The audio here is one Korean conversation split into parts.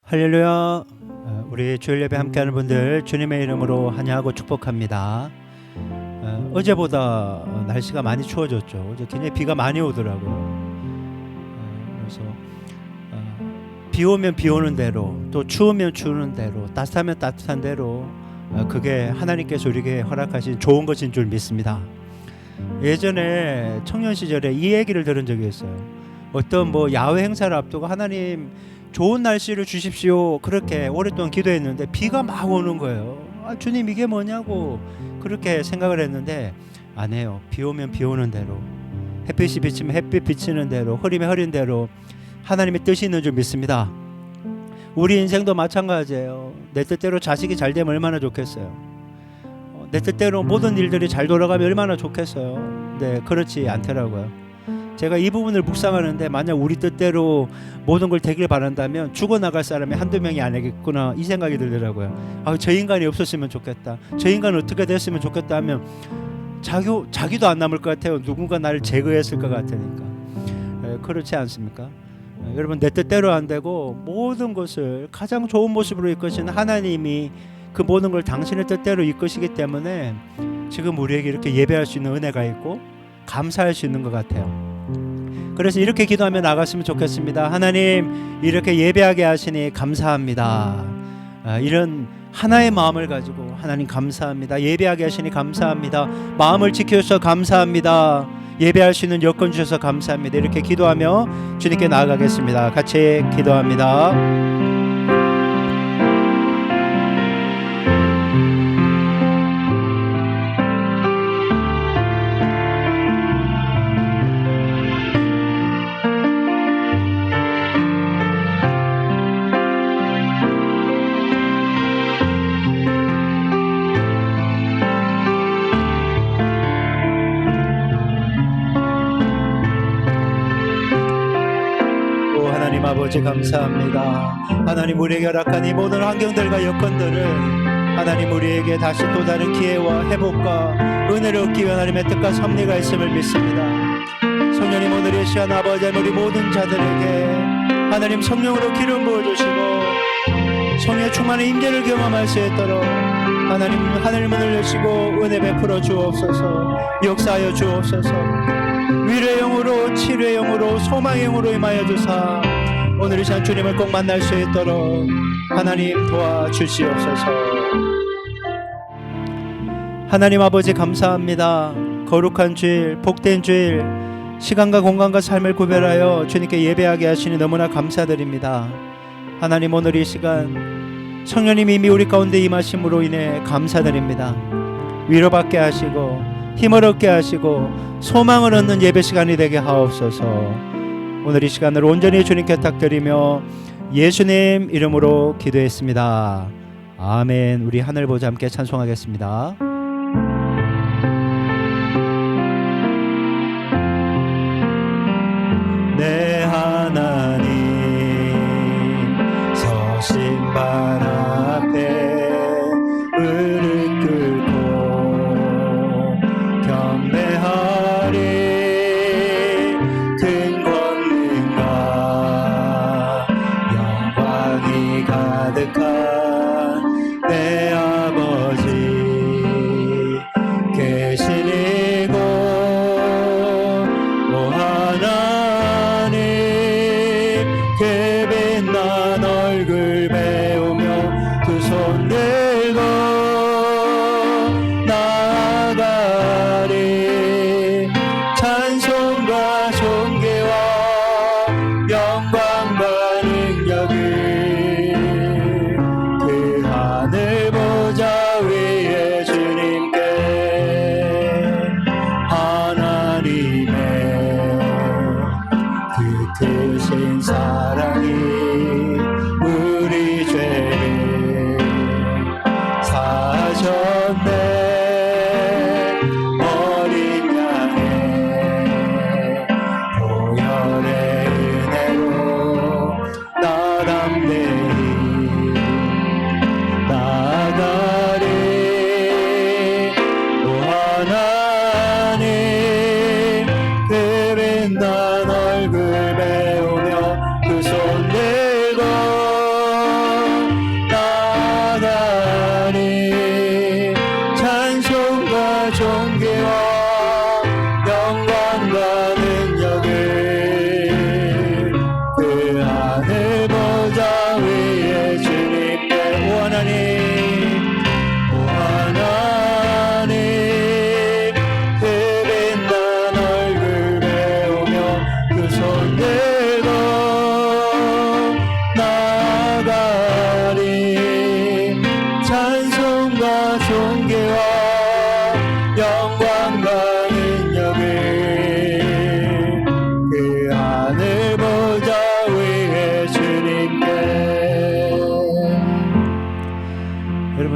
할렐루야. 우리 주일 예배 함께하는 분들 주님의 이름으로 환영하고 축복합니다. 어제보다 날씨가 많이 추워졌죠. 어제 굉장히 비가 많이 오더라고요. 그래서 비 오면 비 오는 대로, 또 추우면 추우는 대로, 따뜻하면 따뜻한 대로 그게 하나님께서 우리에게 허락하신 좋은 것인 줄 믿습니다. 예전에 청년 시절에 이 얘기를 들은 적이 있어요. 어떤 야외 행사를 앞두고 하나님 좋은 날씨를 주십시오 그렇게 오랫동안 기도했는데 비가 막 오는 거예요. 주님 이게 뭐냐고 그렇게 생각을 했는데 안 해요. 비 오면 비 오는 대로, 햇빛이 비치면 햇빛 비치는 대로, 흐리면 흐린 대로 하나님의 뜻이 있는 줄 믿습니다. 우리 인생도 마찬가지예요. 내 뜻대로 자식이 잘 되면 얼마나 좋겠어요. 내 뜻대로 모든 일들이 잘 돌아가면 얼마나 좋겠어요. 근데 그렇지 않더라고요. 제가 이 부분을 묵상하는데 만약 우리 뜻대로 모든 걸 되길 바란다면 죽어나갈 사람이 한두 명이 아니겠구나 이 생각이 들더라고요. 저 인간이 없었으면 좋겠다, 저 인간은 어떻게 됐으면 좋겠다 하면 자기도 안 남을 것 같아요. 누군가 나를 제거했을 것 같으니까. 그렇지 않습니까? 여러분, 내 뜻대로 안 되고 모든 것을 가장 좋은 모습으로 이끄시는 하나님이 그 모든 걸 당신의 뜻대로 이끄시기 때문에 지금 우리에게 이렇게 예배할 수 있는 은혜가 있고 감사할 수 있는 것 같아요. 그래서 이렇게 기도하며 나갔으면 좋겠습니다. 하나님, 이렇게 예배하게 하시니 감사합니다. 이런 하나의 마음을 가지고 하나님 감사합니다. 예배하게 하시니 감사합니다. 마음을 지켜주셔서 감사합니다. 예배할 수 있는 여건 주셔서 감사합니다. 이렇게 기도하며 주님께 나아가겠습니다. 같이 기도합니다. 아버지 감사합니다. 하나님, 우리에게 허락한 이 모든 환경들과 여건들을 하나님 우리에게 다시 또 다른 기회와 회복과 은혜를 얻기 위한 하나님의 뜻과 섭리가 있음을 믿습니다. 성령님, 오늘 이 시간 아버지 우리 모든 자들에게 하나님 성령으로 기름 부어주시고 성령의 충만한 임재를 경험할 수 있도록 하나님 하늘 문을 여시고 은혜 베풀어 주옵소서. 역사하여 주옵소서. 위로의 영으로, 치료의 영으로, 소망의 영으로 임하여 주사 오늘 이 시간 주님을 꼭 만날 수 있도록 하나님 도와주시옵소서. 하나님 아버지 감사합니다. 거룩한 주일, 복된 주일, 시간과 공간과 삶을 구별하여 주님께 예배하게 하시니 너무나 감사드립니다. 하나님, 오늘 이 시간 성령님이 이미 우리 가운데 임하심으로 인해 감사드립니다. 위로받게 하시고 힘을 얻게 하시고 소망을 얻는 예배 시간이 되게 하옵소서. 오늘 이 시간을 온전히 주님께 탁드리며 예수님 이름으로 기도했습니다. 아멘. 우리 하늘 보자 함께 찬송하겠습니다. 내 하나님 서신 발 앞에 무릎 꿇고 경배하리. 가득한 내 아버지 계신 이곳 오 하나님 그 빛난 얼굴 배우며 두 손 들고 나아가리. 찬송과 존귀와 영광과 능력을 하늘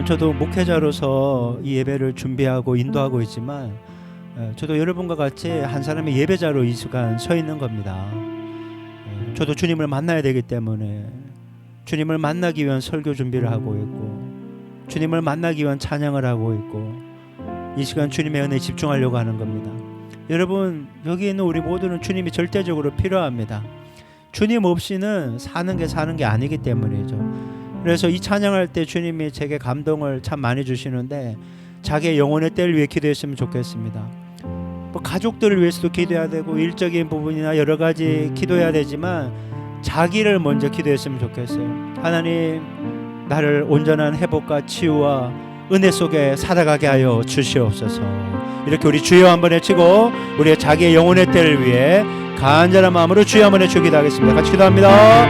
저도 목회자로서 이 예배를 준비하고 인도하고 있지만 저도 여러분과 같이 한 사람의 예배자로 이 시간 서 있는 겁니다. 저도 주님을 만나야 되기 때문에 주님을 만나기 위한 설교 준비를 하고 있고 주님을 만나기 위한 찬양을 하고 있고 이 시간 주님의 은혜에 집중하려고 하는 겁니다. 여러분, 여기 있는 우리 모두는 주님이 절대적으로 필요합니다. 주님 없이는 사는 게 아니기 때문이죠. 그래서 이 찬양할 때 주님이 제게 감동을 참 많이 주시는데 자기의 영혼의 때를 위해 기도했으면 좋겠습니다. 뭐 가족들을 위해서도 기도해야 되고 일적인 부분이나 여러 가지 기도해야 되지만 자기를 먼저 기도했으면 좋겠어요. 하나님, 나를 온전한 회복과 치유와 은혜 속에 살아가게 하여 주시옵소서. 이렇게 우리 주여 한번 외치고 우리의 자기의 영혼의 때를 위해 간절한 마음으로 주여 한번 외치기도 하겠습니다. 같이 기도합니다.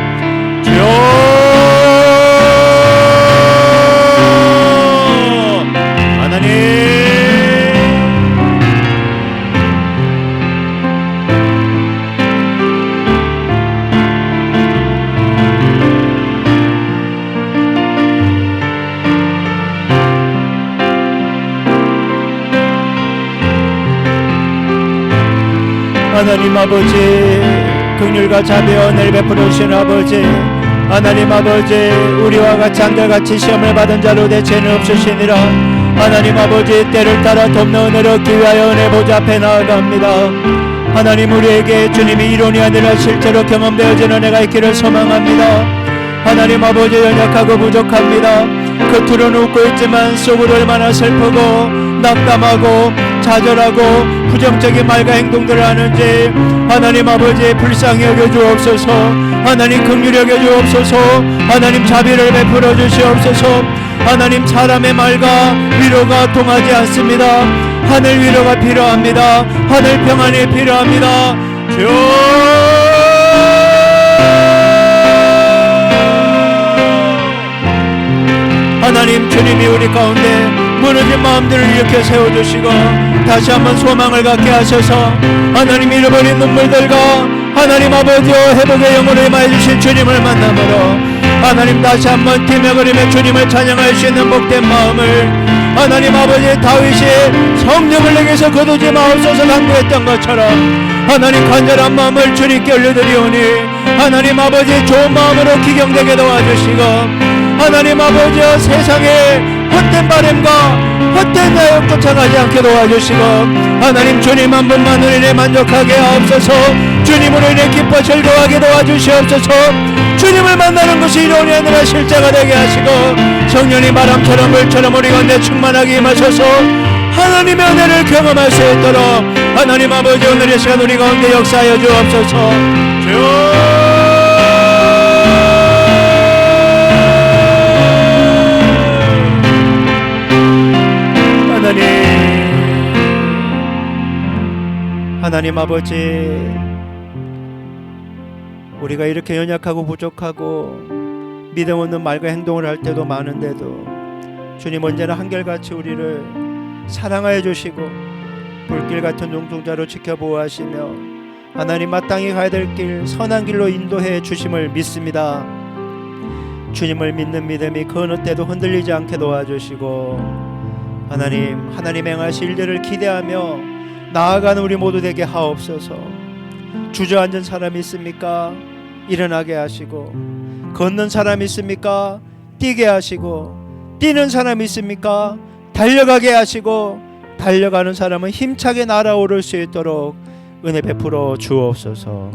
주여 하나님, 하나님 아버지, 긍휼과 자비와 은혜를 베풀어 주신 아버지, 하나님 아버지, 우리와 같이 한결같이 시험을 받은 자로 내 죄는 없으시니라. 하나님 아버지, 때를 따라 돕는 은혜를 얻기 위하여 은혜 보좌 앞에 나아갑니다. 하나님, 우리에게 주님이 이론이 아니라 실제로 경험되어지는 은혜가 있기를 소망합니다. 하나님 아버지, 연약하고 부족합니다. 겉으로는 웃고 있지만 속으로 얼마나 슬프고 낙담하고 좌절하고 부정적인 말과 행동들을 하는지 하나님 아버지 불쌍히 여겨주옵소서. 하나님 긍휼히 여겨주옵소서. 하나님 자비를 베풀어 주시옵소서. 하나님, 사람의 말과 위로가 통하지 않습니다. 하늘 위로가 필요합니다. 하늘 평안이 필요합니다. 주여, 하나님, 주님이 우리 가운데 무너진 마음들을 일으켜 세워주시고 다시 한번 소망을 갖게 하셔서 하나님, 잃어버린 눈물들과 하나님 아버지와 회복의 영혼을 임하여 주신 주님을 만남으로 하나님 다시 한번 뛰며 걸으며 주님을 찬양할 수 있는 복된 마음을 하나님 아버지, 다윗이 성령을 내게서 거두지 마옵소서 간구했던 것처럼 하나님 간절한 마음을 주님께 올려드리오니 하나님 아버지, 좋은 마음으로 기경되게 도와주시고 하나님 아버지, 세상에 헛된 바램과 헛된 자욕 쫓아가지 않게 도와주시고 하나님, 주님 한 분만으로 인해 만족하게 하옵소서. 주님으로 인해 기뻐 즐거워하게 도와주시옵소서. 주님을 만나는 것이 이론이 아니라 실제가 되게 하시고 성령이 바람처럼 물처럼 우리 가운데 충만하게 임하셔서 하나님의 은혜를 경험할 수 있도록 하나님 아버지, 오늘의 시간 우리 가운데 역사하여 주옵소서. 주여, 하나님 아버지, 우리가 이렇게 연약하고 부족하고 믿음 없는 말과 행동을 할 때도 많은데도 주님 언제나 한결같이 우리를 사랑하여 주시고 불길 같은 눈동자로 지켜보호하시며 하나님 마땅히 가야 될 길, 선한 길로 인도해 주심을 믿습니다. 주님을 믿는 믿음이 그 어느 때도 흔들리지 않게 도와주시고 하나님 행하실 일들을 기대하며 나아가는 우리 모두 되게 하옵소서. 주저앉은 사람이 있습니까? 일어나게 하시고, 걷는 사람이 있습니까? 뛰게 하시고, 뛰는 사람이 있습니까? 달려가게 하시고, 달려가는 사람은 힘차게 날아오를 수 있도록 은혜 베풀어 주옵소서.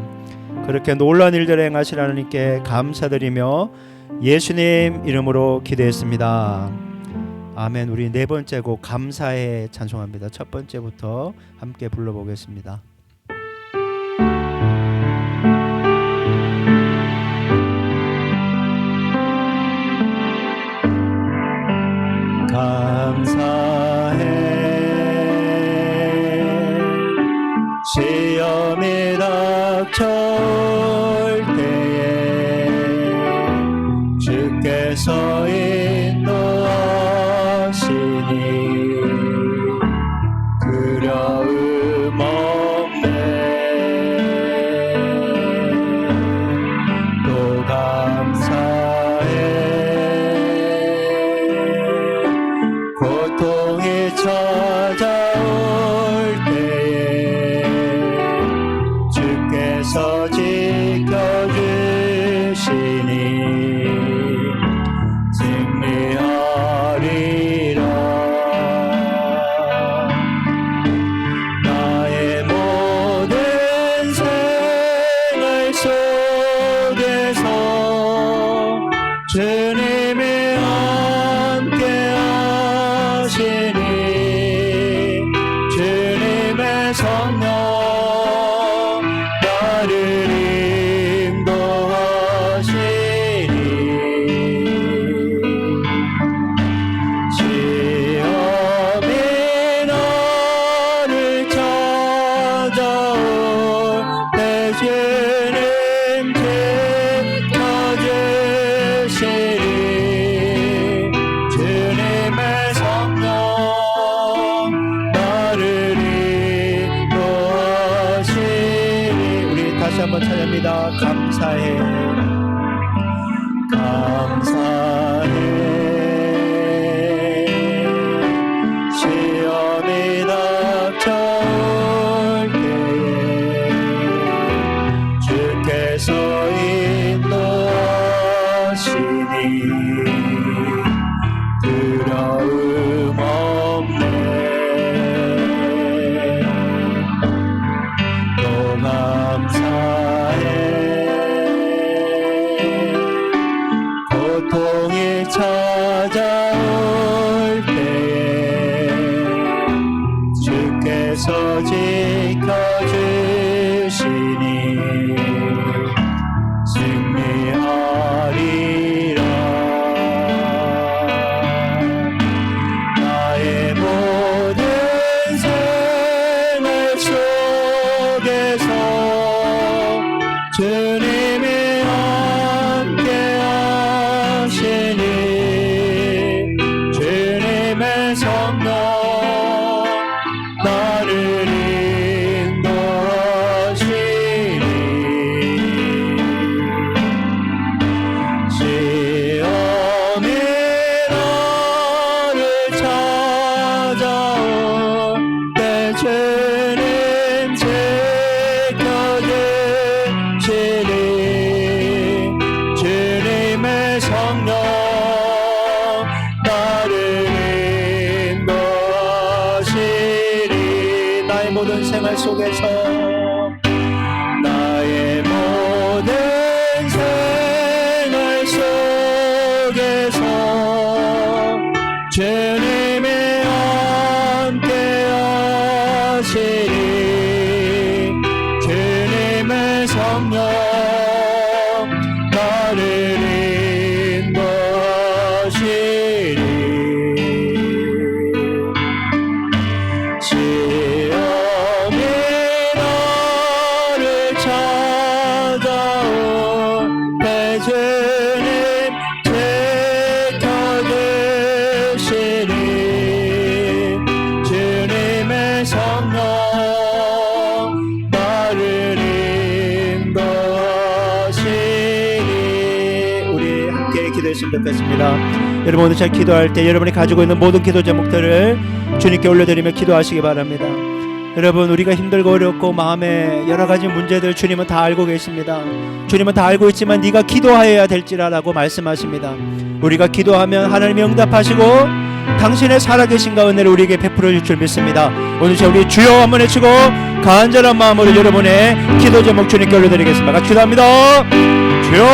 그렇게 놀라운 일들을 행하실 하나님께 감사드리며 예수님 이름으로 기도했습니다. 아멘. 우리 네 번째 곡 감사에 찬송합니다. 첫 번째부터 함께 불러보겠습니다. 감사해 시험이 닥쳐올 때에 주께서 두려움 없네. 또 감사해 주님이 함께 하시니 주님의 성령 나를 인도하시니 시험이 나를 찾아올 때 주님 지켜주시니 주님의 성령 나를 인도하시니 우리 다시 한번 찬양합니다. 감사해 감사해 시험이 닥쳐올 때에 주께서 인도하시니 두려움 없네 또 감사해 고통이 찾아올 때에 주께서 지켜주시니 승리하리라 나의 모든 생활 속에서 주님이 함께 하시니 주님의 성령 나를 인도하시니 시험이 나를 찾아올 때 주님 지켜주시니 주님의 성령 나를 인도하시니 나의 모든 생활 속에서 나의 모든 생활 속에서 주님이 함께 하시니 주님의 성령 나를 인도하시니 시험이 나를 찾아올 때 주님 지켜주시니 주님의 성령 나를 인도하시니 우리 함께 기도했으면 좋겠습니다. 여러분 오늘 잘 기도할 때 여러분이 가지고 있는 모든 기도 제목들을 주님께 올려드리며 기도하시기 바랍니다. 여러분 우리가 힘들고 어렵고 마음에 여러 가지 문제들 주님은 다 알고 계십니다. 주님은 다 알고 있지만 네가 기도하여야 될지라라고 말씀하십니다. 우리가 기도하면 하나님이 응답하시고 당신의 살아계신가 은혜를 우리에게 베풀어 줄 줄 믿습니다. 오늘 우리 주여 한번 외치고 간절한 마음으로 여러분의 기도 제목 주님께 올려드리겠습니다. 같이 기도합니다. 주여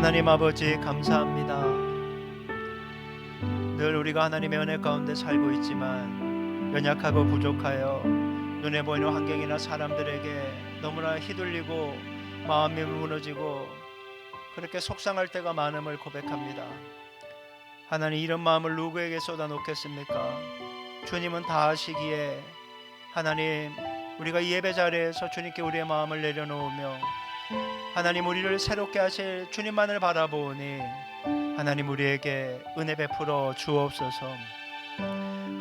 하나님 아버지 감사합니다. 늘 우리가 하나님의 은혜 가운데 살고 있지만 연약하고 부족하여 눈에 보이는 환경이나 사람들에게 너무나 휘둘리고 마음이 무너지고 그렇게 속상할 때가 많음을 고백합니다. 하나님, 이런 마음을 누구에게 쏟아놓겠습니까? 주님은 다 아시기에 하나님, 우리가 예배 자리에서 주님께 우리의 마음을 내려놓으며 하나님, 우리를 새롭게 하실 주님만을 바라보니 하나님, 우리에게 은혜 베풀어 주옵소서.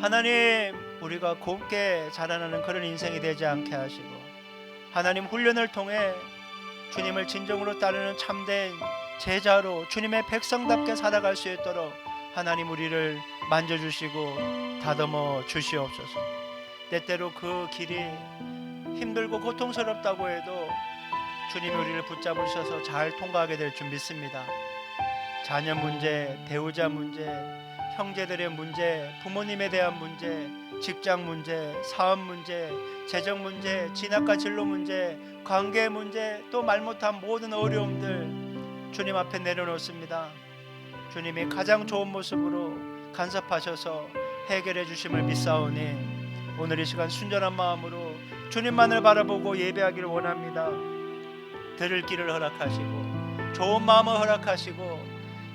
하나님, 우리가 곱게 자라나는 그런 인생이 되지 않게 하시고 하나님, 훈련을 통해 주님을 진정으로 따르는 참된 제자로 주님의 백성답게 살아갈 수 있도록 하나님, 우리를 만져주시고 다듬어 주시옵소서. 때때로 그 길이 힘들고 고통스럽다고 해도 주님이 우리를 붙잡으셔서 잘 통과하게 될 줄 믿습니다. 자녀 문제, 배우자 문제, 형제들의 문제, 부모님에 대한 문제, 직장 문제, 사업 문제, 재정 문제, 진학과 진로 문제, 관계 문제, 또 말 못한 모든 어려움들 주님 앞에 내려놓습니다. 주님이 가장 좋은 모습으로 간섭하셔서 해결해 주심을 믿사오니 오늘 이 시간 순전한 마음으로 주님만을 바라보고 예배하기를 원합니다. 들을 길을 허락하시고 좋은 마음을 허락하시고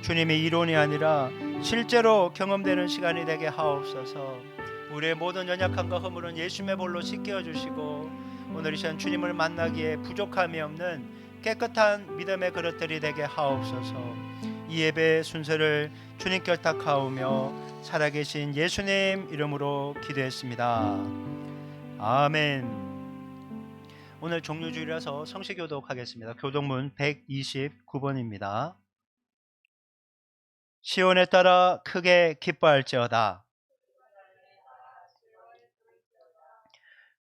주님의 이론이 아니라 실제로 경험되는 시간이 되게 하옵소서. 우리의 모든 연약함과 허물은 예수님의 볼로 씻겨 주시고 오늘 이 시간 주님을 만나기에 부족함이 없는 깨끗한 믿음의 그릇들이 되게 하옵소서. 이 예배의 순서를 주님께 탁하오며 살아계신 예수님 이름으로 기도했습니다. 아멘. 오늘 종료주일이라서 성시교독하겠습니다. 교독문 129번입니다. 시온에 따라 크게 기뻐할지어다.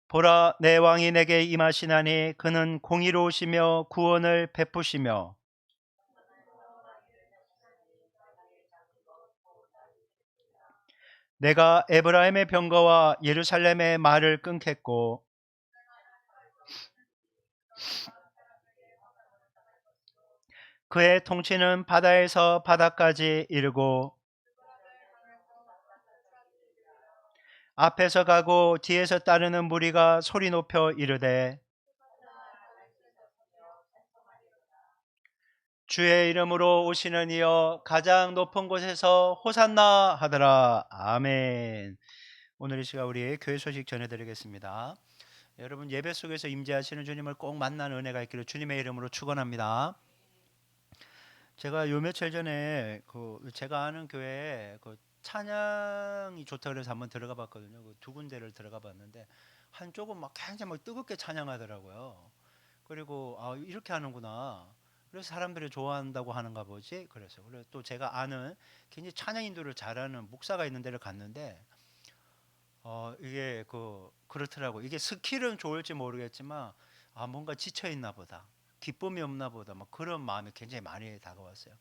보라, 내 왕이 내게 임하시나니 그는 공의로우시며 구원을 베푸시며 내가 에브라임의 병거와 예루살렘의 말을 끊겠고 그의 통치는 바다에서 바다까지 이르고 앞에서 가고 뒤에서 따르는 무리가 소리 높여 이르되 주의 이름으로 오시는 이여 가장 높은 곳에서 호산나 하더라. 아멘. 오늘 이 시간 우리 교회 소식 전해드리겠습니다. 여러분, 예배 속에서 임재하시는 주님을 꼭 만나는 은혜가 있기를 주님의 이름으로 축원합니다. 제가 요 며칠 전에 제가 아는 교회에 찬양이 좋다 그래서 한번 들어가 봤거든요. 두 군데를 들어가 봤는데 한쪽은 막 굉장히 막 뜨겁게 찬양하더라고요. 그리고 이렇게 하는구나. 그래서 사람들이 좋아한다고 하는가 보지. 그래서 또 제가 아는 굉장히 찬양 인도를 잘하는 목사가 있는 데를 갔는데 이게 그렇더라고. 이게 스킬은 좋을지 모르겠지만 뭔가 지쳐 있나 보다. 기쁨이 없나 보다. 막 그런 마음이 굉장히 많이 다가왔어요.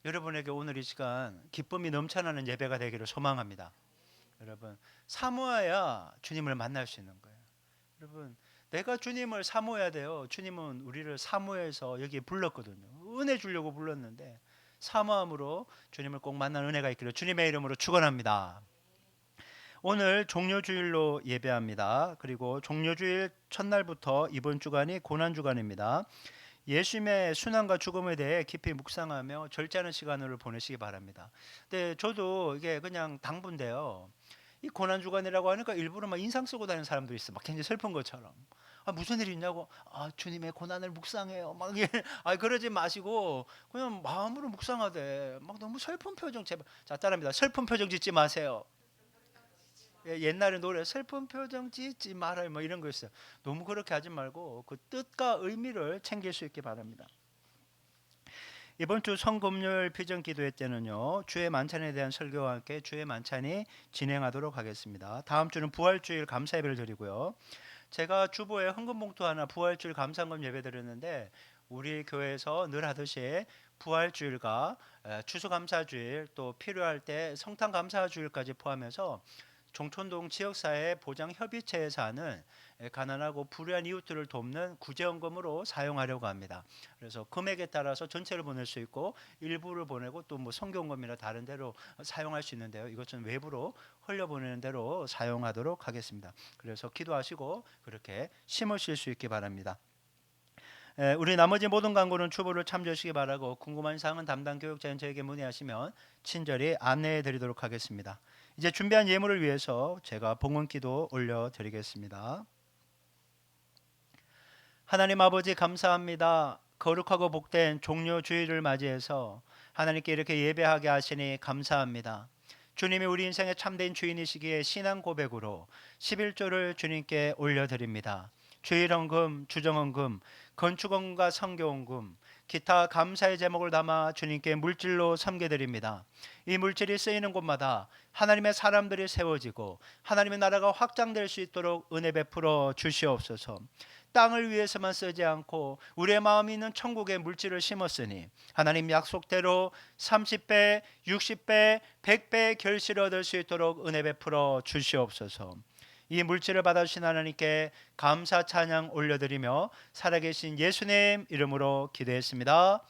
여러분에게 오늘 이 시간 기쁨이 넘쳐나는 예배가 되기를 소망합니다. 여러분, 사모해야 주님을 만날 수 있는 거예요. 여러분, 내가 주님을 사모해야 돼요. 주님은 우리를 사모해서 여기에 불렀거든요. 은혜 주려고 불렀는데 사모함으로 주님을 꼭 만나는 은혜가 있기를 주님의 이름으로 축원합니다. 오늘 종료주일로 예배합니다. 그리고 종료주일 첫날부터 이번 주간이 고난주간입니다. 예수님의 순환과 죽음에 대해 깊이 묵상하며 절제하는 시간을 보내시기 바랍니다. 근데 저도 이게 그냥 당부인데요. 이 고난주간이라고 하니까 일부러 막 인상 쓰고 다니는 사람도 있어. 막 굉장히 슬픈 것처럼. 무슨 일이 있냐고. 주님의 고난을 묵상해요. 막 그러지 마시고 그냥 마음으로 묵상하되 막 너무 슬픈 표정 제발. 자, 따라합니다. 슬픈 표정 짓지 마세요. 옛날에 노래 슬픈 표정 짓지 말아요 뭐 이런 거 있어요. 너무 그렇게 하지 말고 그 뜻과 의미를 챙길 수 있기 바랍니다. 이번 주 성금요일 피정 기도회 때는요, 주의 만찬에 대한 설교와 함께 주의 만찬이 진행하도록 하겠습니다. 다음 주는 부활주일 감사 예배를 드리고요. 제가 주보에 헌금봉투 하나 부활주일 감사헌금 예배 드렸는데 우리 교회에서 늘 하듯이 부활주일과 추수감사주일 또 필요할 때 성탄감사주일까지 포함해서 종촌동 지역사회 보장협의체에서 하는 가난하고 불우한 이웃들을 돕는 구제원금으로 사용하려고 합니다. 그래서 금액에 따라서 전체를 보낼 수 있고 일부를 보내고 또 뭐 선교원금이나 다른 데로 사용할 수 있는데요. 이것은 외부로 흘려보내는 대로 사용하도록 하겠습니다. 그래서 기도하시고 그렇게 심으실 수 있기 바랍니다. 우리 나머지 모든 광고는 추보를 참조하시기 바라고 궁금한 사항은 담당 교육자인 저에게 문의하시면 친절히 안내해 드리도록 하겠습니다. 이제 준비한 예물을 위해서 제가 봉헌기도 올려드리겠습니다. 하나님 아버지 감사합니다. 거룩하고 복된 종료 주일을 맞이해서 하나님께 이렇게 예배하게 하시니 감사합니다. 주님이 우리 인생의 참된 주인이시기에 신앙 고백으로 11조를 주님께 올려드립니다. 주일헌금, 주정헌금, 건축원금과 선교원금, 기타 감사의 제목을 담아 주님께 물질로 섬겨드립니다. 이 물질이 쓰이는 곳마다 하나님의 사람들이 세워지고 하나님의 나라가 확장될 수 있도록 은혜 베풀어 주시옵소서. 땅을 위해서만 쓰지 않고 우리의 마음이 있는 천국에 물질을 심었으니 하나님 약속대로 30배, 60배, 100배 결실을 얻을 수 있도록 은혜 베풀어 주시옵소서. 이 물질을 받아주신 하나님께 감사 찬양 올려드리며 살아계신 예수님 이름으로 기도했습니다.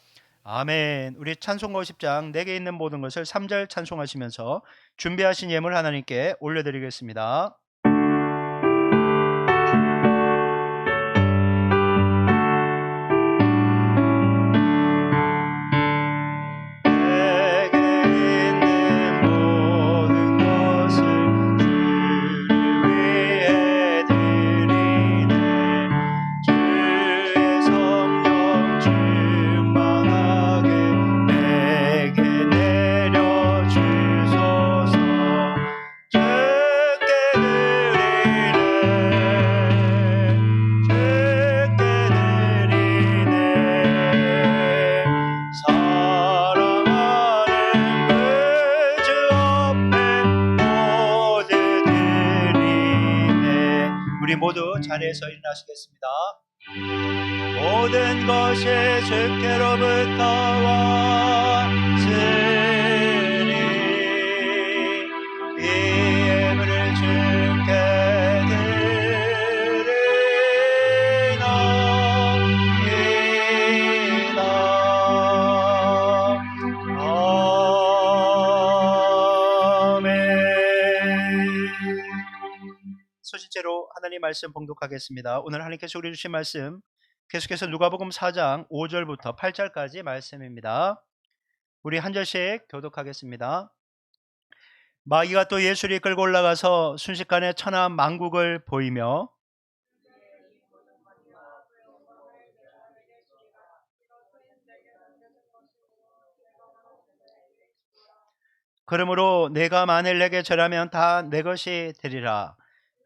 아멘. 우리 찬송가 50장 내게 있는 모든 것을 3절 찬송하시면서 준비하신 예물 하나님께 올려드리겠습니다. 우리 모두 자리에서 일어나시겠습니다. 모든 것이 주께로부터 왔으니 이 예물을 주께 드리나이다. 아멘. 소실제로 하나님 말씀 봉독하겠습니다. 오늘 하나님께서 우리 주신 말씀 계속해서 누가복음 4장 5절부터 8절까지 말씀입니다. 우리 한 절씩 교독하겠습니다. 마귀가 또 예수를 이끌고 올라가서 순식간에 천하 만국을 보이며 그러므로 내가 만일 내게 절하면 다 내 것이 되리라.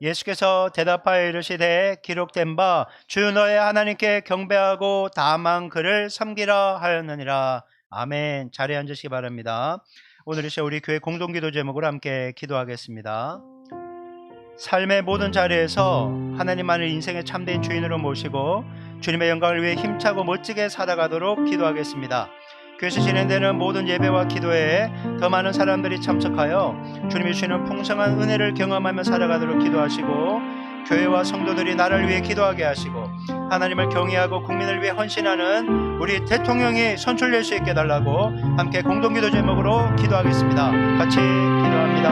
예수께서 대답하여 이르시되 기록된 바 주 너의 하나님께 경배하고 다만 그를 섬기라 하였느니라. 아멘. 자리에 앉으시기 바랍니다. 오늘 이 시간 우리 교회 공동기도 제목으로 함께 기도하겠습니다. 삶의 모든 자리에서 하나님만을 인생의 참된 주인으로 모시고 주님의 영광을 위해 힘차고 멋지게 살아가도록 기도하겠습니다. 교회에서 진행되는 모든 예배와 기도에 더 많은 사람들이 참석하여 주님이 주시는 풍성한 은혜를 경험하며 살아가도록 기도하시고 교회와 성도들이 나라를 위해 기도하게 하시고 하나님을 경외하고 국민을 위해 헌신하는 우리 대통령이 선출될 수 있게 해달라고 함께 공동기도 제목으로 기도하겠습니다. 같이 기도합니다.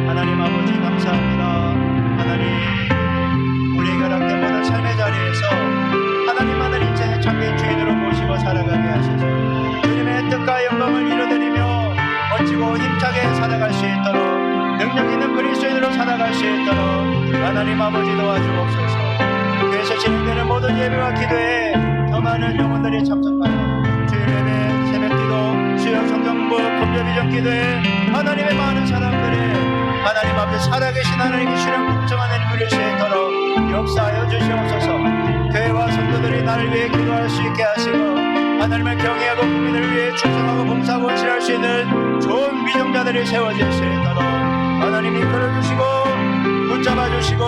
하나님 아버지 감사합니다. 하나님 우리에게 허락된 모든 삶의 자리에서 하나님만을 인생의 참된 주인으로 모시고 살아가게 하셔서 주님의 뜻과 영광을 이루어드리며 멋지고 힘차게 살아갈 수 있도록 능력 있는 그리스도인으로 살아갈 수 있도록 하나님 아버지 도와주옵소서. 교회에서 진행되는 모든 예배와 기도에 더 많은 영혼들이 참석하여 주일 예배, 새벽기도, 수요 성경부, 금요비전 기도에 하나님의 많은 사람들이 하나님 앞에 살아계신 하나님이 주는 풍성한 은혜를 누릴 수 있도록 역사하여 주시옵소서. 교회와 성도들이 나를 위해 기도할 수 있게 하시고 하나님을 경외하고 국민을 위해 충성하고 봉사하고 헌신할 수 있는 좋은 위정자들이 세워질 수 있도록 하나님이 이끌어주시고 붙잡아주시고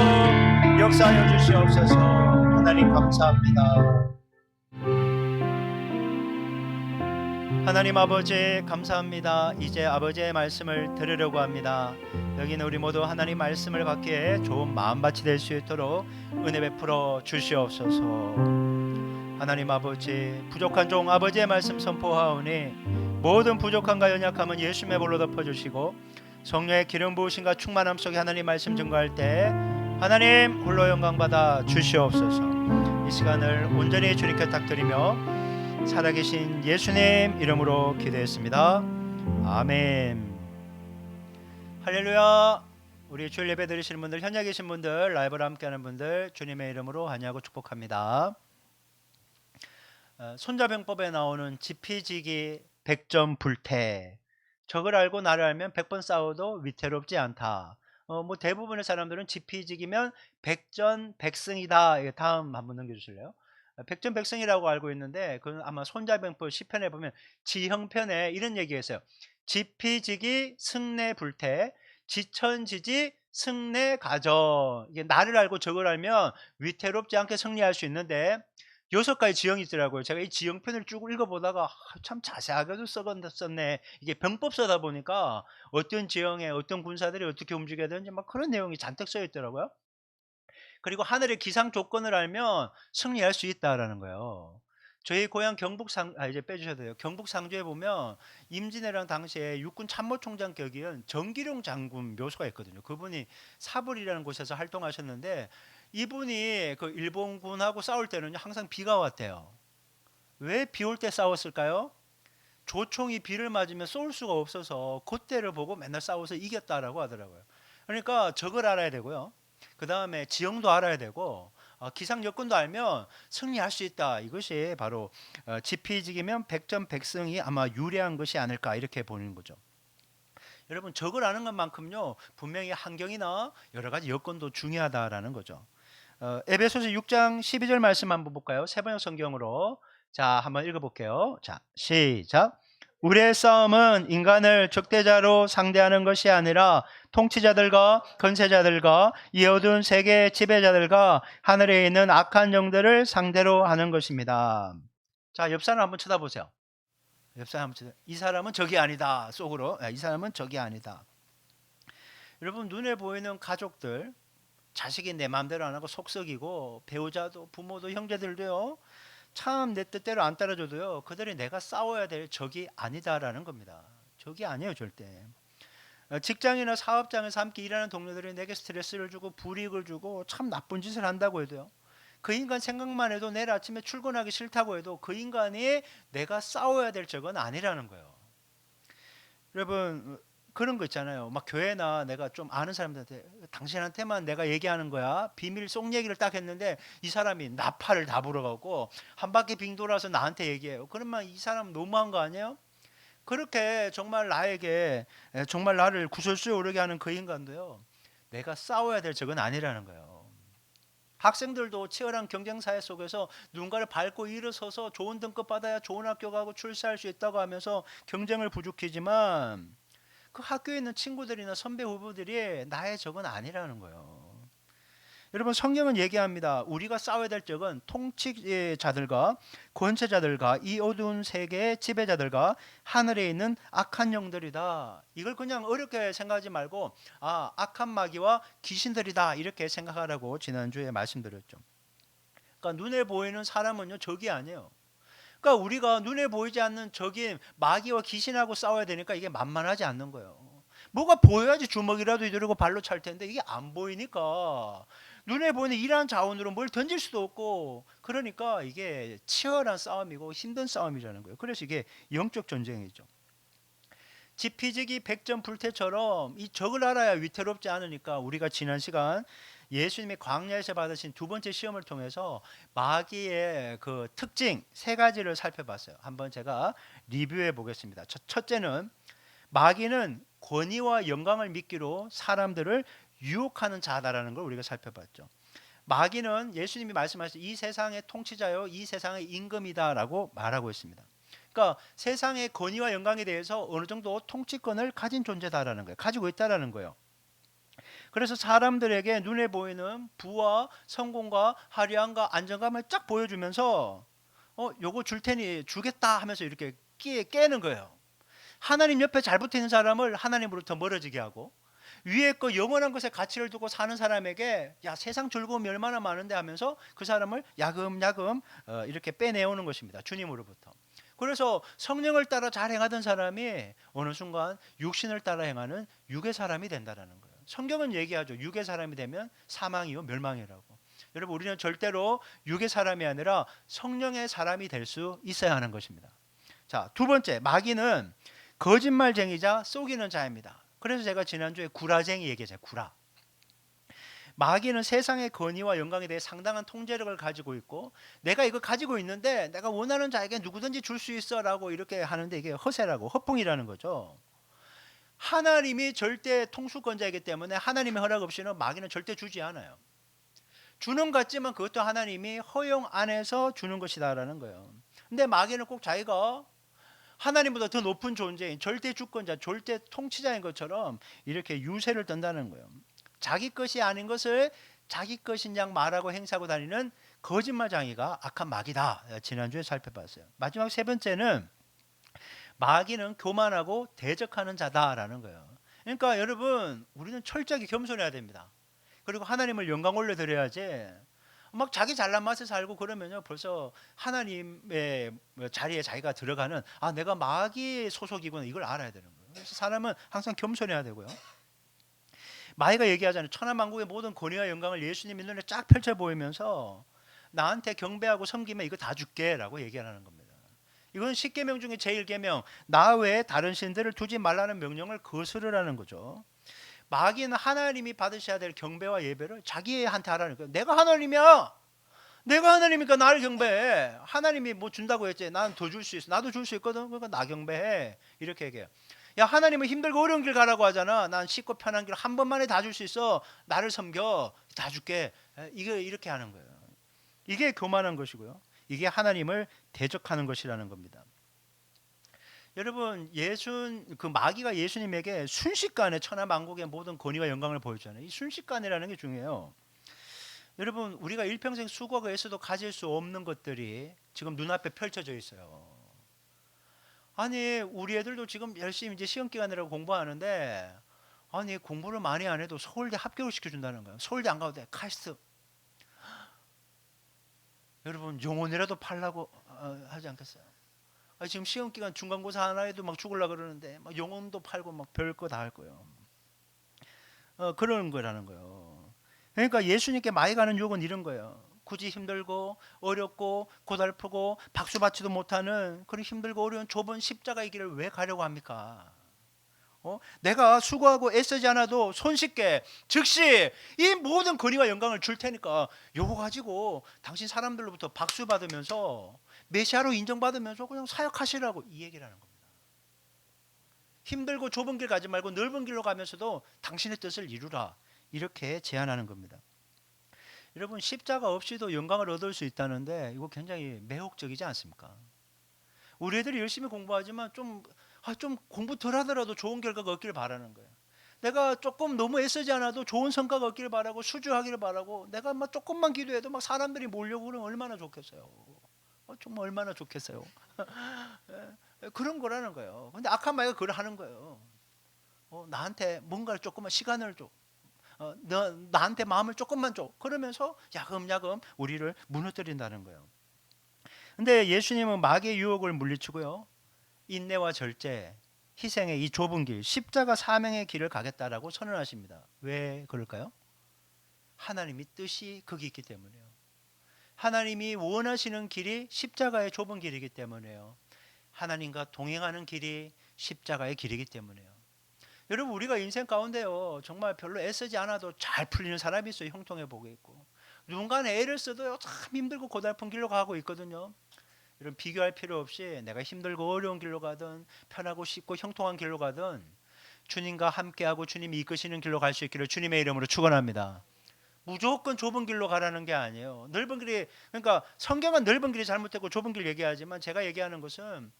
역사하여 주시옵소서. 하나님 감사합니다. 하나님 아버지 감사합니다. 이제 아버지의 말씀을 들으려고 합니다. 여기는 우리 모두 하나님 말씀을 받기에 좋은 마음밭이 될 수 있도록 은혜 베풀어 주시옵소서. 하나님 아버지, 부족한 종 아버지의 말씀 선포하오니 모든 부족함과 연약함은 예수님의 볼로 덮어주시고 성령의 기름 부으심과 충만함 속에 하나님 말씀 증거할 때 하나님 홀로 영광 받아 주시옵소서. 이 시간을 온전히 주님께 탁드리며 살아계신 예수님 이름으로 기도했습니다. 아멘. 할렐루야. 우리 주일 예배 드리시는 분들, 현장 계신 분들, 라이브로 함께하는 분들 주님의 이름으로 환영하고 축복합니다. 손자병법에 나오는 지피지기 100점 불태. 적을 알고 나를 알면 100번 싸워도 위태롭지 않다. 뭐 대부분의 사람들은 지피지기면 백전백승이다. 다음 한번 넘겨주실래요? 백전백승이라고 알고 있는데 그건 아마 손자병법 시편에 보면 지형편에 이런 얘기가 있어요. 지피지기 승례불태, 지천지지 승례가정. 이게 나를 알고 적을 알면 위태롭지 않게 승리할 수 있는데 6가지 지형이 있더라고요. 제가 이 지형편을 쭉 읽어보다가 참 자세하게도 썼네. 이게 병법 써다 보니까 어떤 지형에 어떤 군사들이 어떻게 움직여야 되는지 막 그런 내용이 잔뜩 써 있더라고요. 그리고 하늘의 기상 조건을 알면 승리할 수 있다라는 거예요. 저희 고향 이제 빼주셔도 돼요. 경북 상주에 보면 임진왜란 당시에 육군 참모총장 격인 정기룡 장군 묘소가 있거든요. 그분이 사불이라는 곳에서 활동하셨는데 이분이 그 일본군하고 싸울 때는 항상 비가 왔대요. 왜 비 올 때 싸웠을까요? 조총이 비를 맞으면 쏠 수가 없어서 그때를 보고 맨날 싸워서 이겼다라고 하더라고요. 그러니까 적을 알아야 되고요. 그 다음에 지형도 알아야 되고 기상 여건도 알면 승리할 수 있다. 이것이 바로 지피지기면 백전백승이 아마 유리한 것이 아닐까 이렇게 보는 거죠. 여러분 적을 아는 것만큼요 분명히 환경이나 여러 가지 여건도 중요하다라는 거죠. 에베소서 6장 12절 말씀 한번 볼까요? 세번역 성경으로. 자, 한번 읽어볼게요. 자, 시작. 우리의 싸움은 인간을 적대자로 상대하는 것이 아니라 통치자들과 권세자들과 이 어두운 세계의 지배자들과 하늘에 있는 악한 영들을 상대로 하는 것입니다. 자, 옆 사람 한번 쳐다보세요. 옆 사람 한번 쳐다보세요. 이 사람은 적이 아니다. 속으로. 이 사람은 적이 아니다. 여러분 눈에 보이는 가족들, 자식이 내 마음대로 안 하고 속썩이고 배우자도 부모도 형제들도요 참 내 뜻대로 안 따라줘도요 그들이 내가 싸워야 될 적이 아니다라는 겁니다. 적이 아니에요 절대. 직장이나 사업장에서 함께 일하는 동료들이 내게 스트레스를 주고 불이익을 주고 참 나쁜 짓을 한다고 해도요 그 인간 생각만 해도 내일 아침에 출근하기 싫다고 해도 그 인간이 내가 싸워야 될 적은 아니라는 거예요. 여러분 그런 거 있잖아요. 막 교회나 내가 좀 아는 사람들한테 당신한테만 내가 얘기하는 거야. 비밀 속 얘기를 딱 했는데 이 사람이 나팔을 다 불어가고 한 바퀴 빙 돌아서 나한테 얘기해요. 그러면 이 사람 너무한 거 아니에요? 그렇게 정말 나에게 정말 나를 구설수에 오르게 하는 그 인간도요. 내가 싸워야 될 적은 아니라는 거예요. 학생들도 치열한 경쟁사회 속에서 누군가를 밟고 일어서서 좋은 등급 받아야 좋은 학교 가고 출세할 수 있다고 하면서 경쟁을 부족하지만 그 학교에 있는 친구들이나 선배 후보들이 나의 적은 아니라는 거예요. 여러분 성경은 얘기합니다. 우리가 싸워야 될 적은 통치자들과 권세자들과 이 어두운 세계의 지배자들과 하늘에 있는 악한 영들이다. 이걸 그냥 어렵게 생각하지 말고 악한 마귀와 귀신들이다 이렇게 생각하라고 지난주에 말씀드렸죠. 그러니까 눈에 보이는 사람은요 적이 아니에요. 그러니까 우리가 눈에 보이지 않는 적인 마귀와 귀신하고 싸워야 되니까 이게 만만하지 않는 거예요. 뭐가 보여야지 주먹이라도 이러고 발로 찰 텐데 이게 안 보이니까 눈에 보이는 이러한 자원으로 뭘 던질 수도 없고 그러니까 이게 치열한 싸움이고 힘든 싸움이라는 거예요. 그래서 이게 영적 전쟁이죠. 지피지기 백전불태처럼 이 적을 알아야 위태롭지 않으니까 우리가 지난 시간 예수님이 광야에서 받으신 두 번째 시험을 통해서 마귀의 그 특징 세 가지를 살펴봤어요. 한번 제가 리뷰해 보겠습니다. 첫째는 마귀는 권위와 영광을 믿기로 사람들을 유혹하는 자다라는 걸 우리가 살펴봤죠. 마귀는 예수님이 말씀하신 이 세상의 통치자요 이 세상의 임금이다라고 말하고 있습니다. 그러니까 세상의 권위와 영광에 대해서 어느 정도 통치권을 가진 존재다라는 거예요. 가지고 있다라는 거예요. 그래서 사람들에게 눈에 보이는 부와 성공과 화려함과 안정감을 쫙 보여주면서 요거 줄 테니 주겠다 하면서 이렇게 깨는 거예요. 하나님 옆에 잘 붙어 있는 사람을 하나님으로부터 멀어지게 하고, 위에 거 영원한 것에 가치를 두고 사는 사람에게 야 세상 즐거움이 얼마나 많은데 하면서 그 사람을 야금야금 이렇게 빼내오는 것입니다. 주님으로부터. 그래서 성령을 따라 잘 행하던 사람이 어느 순간 육신을 따라 행하는 육의 사람이 된다라는 거예요. 성경은 얘기하죠. 육의 사람이 되면 사망이요 멸망이라고. 여러분, 우리는 절대로 육의 사람이 아니라 성령의 사람이 될 수 있어야 하는 것입니다. 자, 두 번째, 마귀는 거짓말쟁이자 속이는 자입니다. 그래서 제가 지난주에 구라쟁이 얘기했잖아요. 구라. 마귀는 세상의 권위와 영광에 대해 상당한 통제력을 가지고 있고, 내가 이거 가지고 있는데 내가 원하는 자에게 누구든지 줄 수 있어 라고 이렇게 하는데, 이게 허세라고, 허풍이라는 거죠. 하나님이 절대 통수권자이기 때문에 하나님의 허락 없이는 마귀는 절대 주지 않아요. 주는 것 같지만 그것도 하나님이 허용 안에서 주는 것이다라는 거예요. 근데 마귀는 꼭 자기가 하나님보다 더 높은 존재인 절대 주권자, 절대 통치자인 것처럼 이렇게 유세를 떤다는 거예요. 자기 것이 아닌 것을 자기 것인 양 말하고 행사하고 다니는 거짓말쟁이가 악한 마귀다. 지난주에 살펴봤어요. 마지막 세 번째는 마귀는 교만하고 대적하는 자다라는 거예요. 그러니까 여러분, 우리는 철저하게 겸손해야 됩니다. 그리고 하나님을 영광 올려드려야지, 막 자기 잘난 맛에 살고 그러면요 벌써 하나님의 자리에 자기가 들어가는, 아 내가 마귀의 소속이구나, 이걸 알아야 되는 거예요. 그래서 사람은 항상 겸손해야 되고요. 마귀가 얘기하잖아요. 천하만국의 모든 권위와 영광을 예수님 눈에 쫙 펼쳐 보이면서 나한테 경배하고 섬기면 이거 다 줄게 라고 얘기하는 겁니다. 이건 10계명 중에 제1계명, 나 외에 다른 신들을 두지 말라는 명령을 거스르라는 거죠. 마귀는 하나님이 받으셔야 될 경배와 예배를 자기한테 하라는 거예요. 내가 하나님이야. 내가 하나님이니까 나를 경배해. 하나님이 뭐 준다고 했지. 난 더 줄 수 있어. 나도 줄 수 있거든. 그러니까 나 경배해. 이렇게 얘기해요. 야, 하나님은 힘들고 어려운 길 가라고 하잖아. 난 쉽고 편한 길 한 번만에 다 줄 수 있어. 나를 섬겨. 다 줄게. 이거 이렇게 하는 거예요. 이게 교만한 것이고요. 이게 하나님을 대적하는 것이라는 겁니다. 여러분, 그 마귀가 예수님에게 순식간에 천하만국의 모든 권위와 영광을 보여주잖아요. 이 순식간이라는 게 중요해요. 여러분, 우리가 일평생 수고가 있어도 가질 수 없는 것들이 지금 눈앞에 펼쳐져 있어요. 아니, 우리 애들도 지금 열심히 이제 시험 기간이라고 공부하는데, 아니 공부를 많이 안 해도 서울대 합격을 시켜준다는 거예요. 서울대 안 가도 돼. 카이스트. 여러분, 영혼이라도 팔라고 하지 않겠어요? 지금 시험 기간 중간고사 하나에도 막 죽으려고 그러는데 막 영혼도 팔고 막 별거 다 할 거예요. 그런 거라는 거예요. 그러니까 예수님께 많이 가는 유혹은 이런 거예요. 굳이 힘들고 어렵고 고달프고 박수 받지도 못하는 그런 힘들고 어려운 좁은 십자가의 길을 왜 가려고 합니까? 내가 수고하고 애쓰지 않아도 손쉽게 즉시 이 모든 권위와 영광을 줄 테니까 요거 가지고 당신 사람들로부터 박수 받으면서 메시아로 인정받으면서 그냥 사역하시라고, 이 얘기를 하는 겁니다. 힘들고 좁은 길 가지 말고 넓은 길로 가면서도 당신의 뜻을 이루라, 이렇게 제안하는 겁니다. 여러분, 십자가 없이도 영광을 얻을 수 있다는데 이거 굉장히 매혹적이지 않습니까? 우리 애들이 열심히 공부하지만 좀 공부 덜 하더라도 좋은 결과가 얻기를 바라는 거예요. 내가 조금 너무 애쓰지 않아도 좋은 성과가 얻기를 바라고 수주하기를 바라고, 내가 막 조금만 기도해도 막 사람들이 몰려고 그러면 얼마나 좋겠어요. 정말 얼마나 좋겠어요. 그런 거라는 거예요. 근데 악한 마귀가 그걸 하는 거예요. 나한테 뭔가를 조금만 시간을 줘. 나한테 마음을 조금만 줘. 그러면서 야금야금 우리를 무너뜨린다는 거예요. 근데 예수님은 마귀의 유혹을 물리치고요, 인내와 절제, 희생의 이 좁은 길, 십자가 사명의 길을 가겠다라고 선언하십니다. 왜 그럴까요? 하나님이 뜻이 거기 있기 때문에요. 하나님이 원하시는 길이 십자가의 좁은 길이기 때문에요. 하나님과 동행하는 길이 십자가의 길이기 때문에요. 여러분, 우리가 인생 가운데요 정말 별로 애쓰지 않아도 잘 풀리는 사람이 있어요. 형통해 보고 있고, 누군가는 애를 써도요 참 힘들고 고달픈 길로 가고 있거든요. 이런 비교할 필요 없이 내가 힘들고 어려운 길로 가든 편하고 쉽고 형통한 길로 가든 주님과 함께하고 주님이 이끄시는 길로 갈 수 있기를 주님의 이름으로 축원합니다. 무조건 좁은 길로 가라는 게 아니에요. 넓은 길이, 그러니까 성경은 넓은 길이 잘못되고 좁은 길 얘기하지만 제가 얘기하는 것은,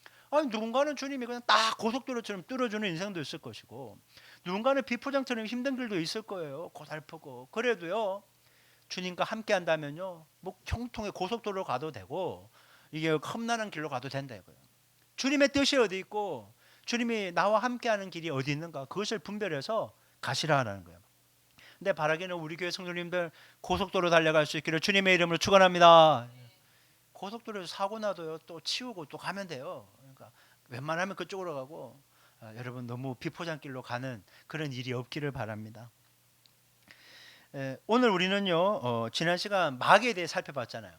누군가는 주님이 그냥 딱 고속도로처럼 뚫어주는 인생도 있을 것이고, 누군가는 비포장처럼 힘든 길도 있을 거예요. 고달프고. 그래도요 주님과 함께 한다면요 뭐 형통의 고속도로로 가도 되고 이게 험난한 길로 가도 된다 이거예요. 주님의 뜻이 어디 있고 주님이 나와 함께하는 길이 어디 있는가, 그것을 분별해서 가시라 하는 거예요. 근데 바라기는 우리 교회 성도님들 고속도로 달려갈 수 있기를 주님의 이름으로 축원합니다. 고속도로에서 사고 나도요, 또 치우고 또 가면 돼요. 그러니까 웬만하면 그쪽으로 가고, 여러분 너무 비포장길로 가는 그런 일이 없기를 바랍니다. 오늘 우리는요, 지난 시간 마귀에 대해 살펴봤잖아요.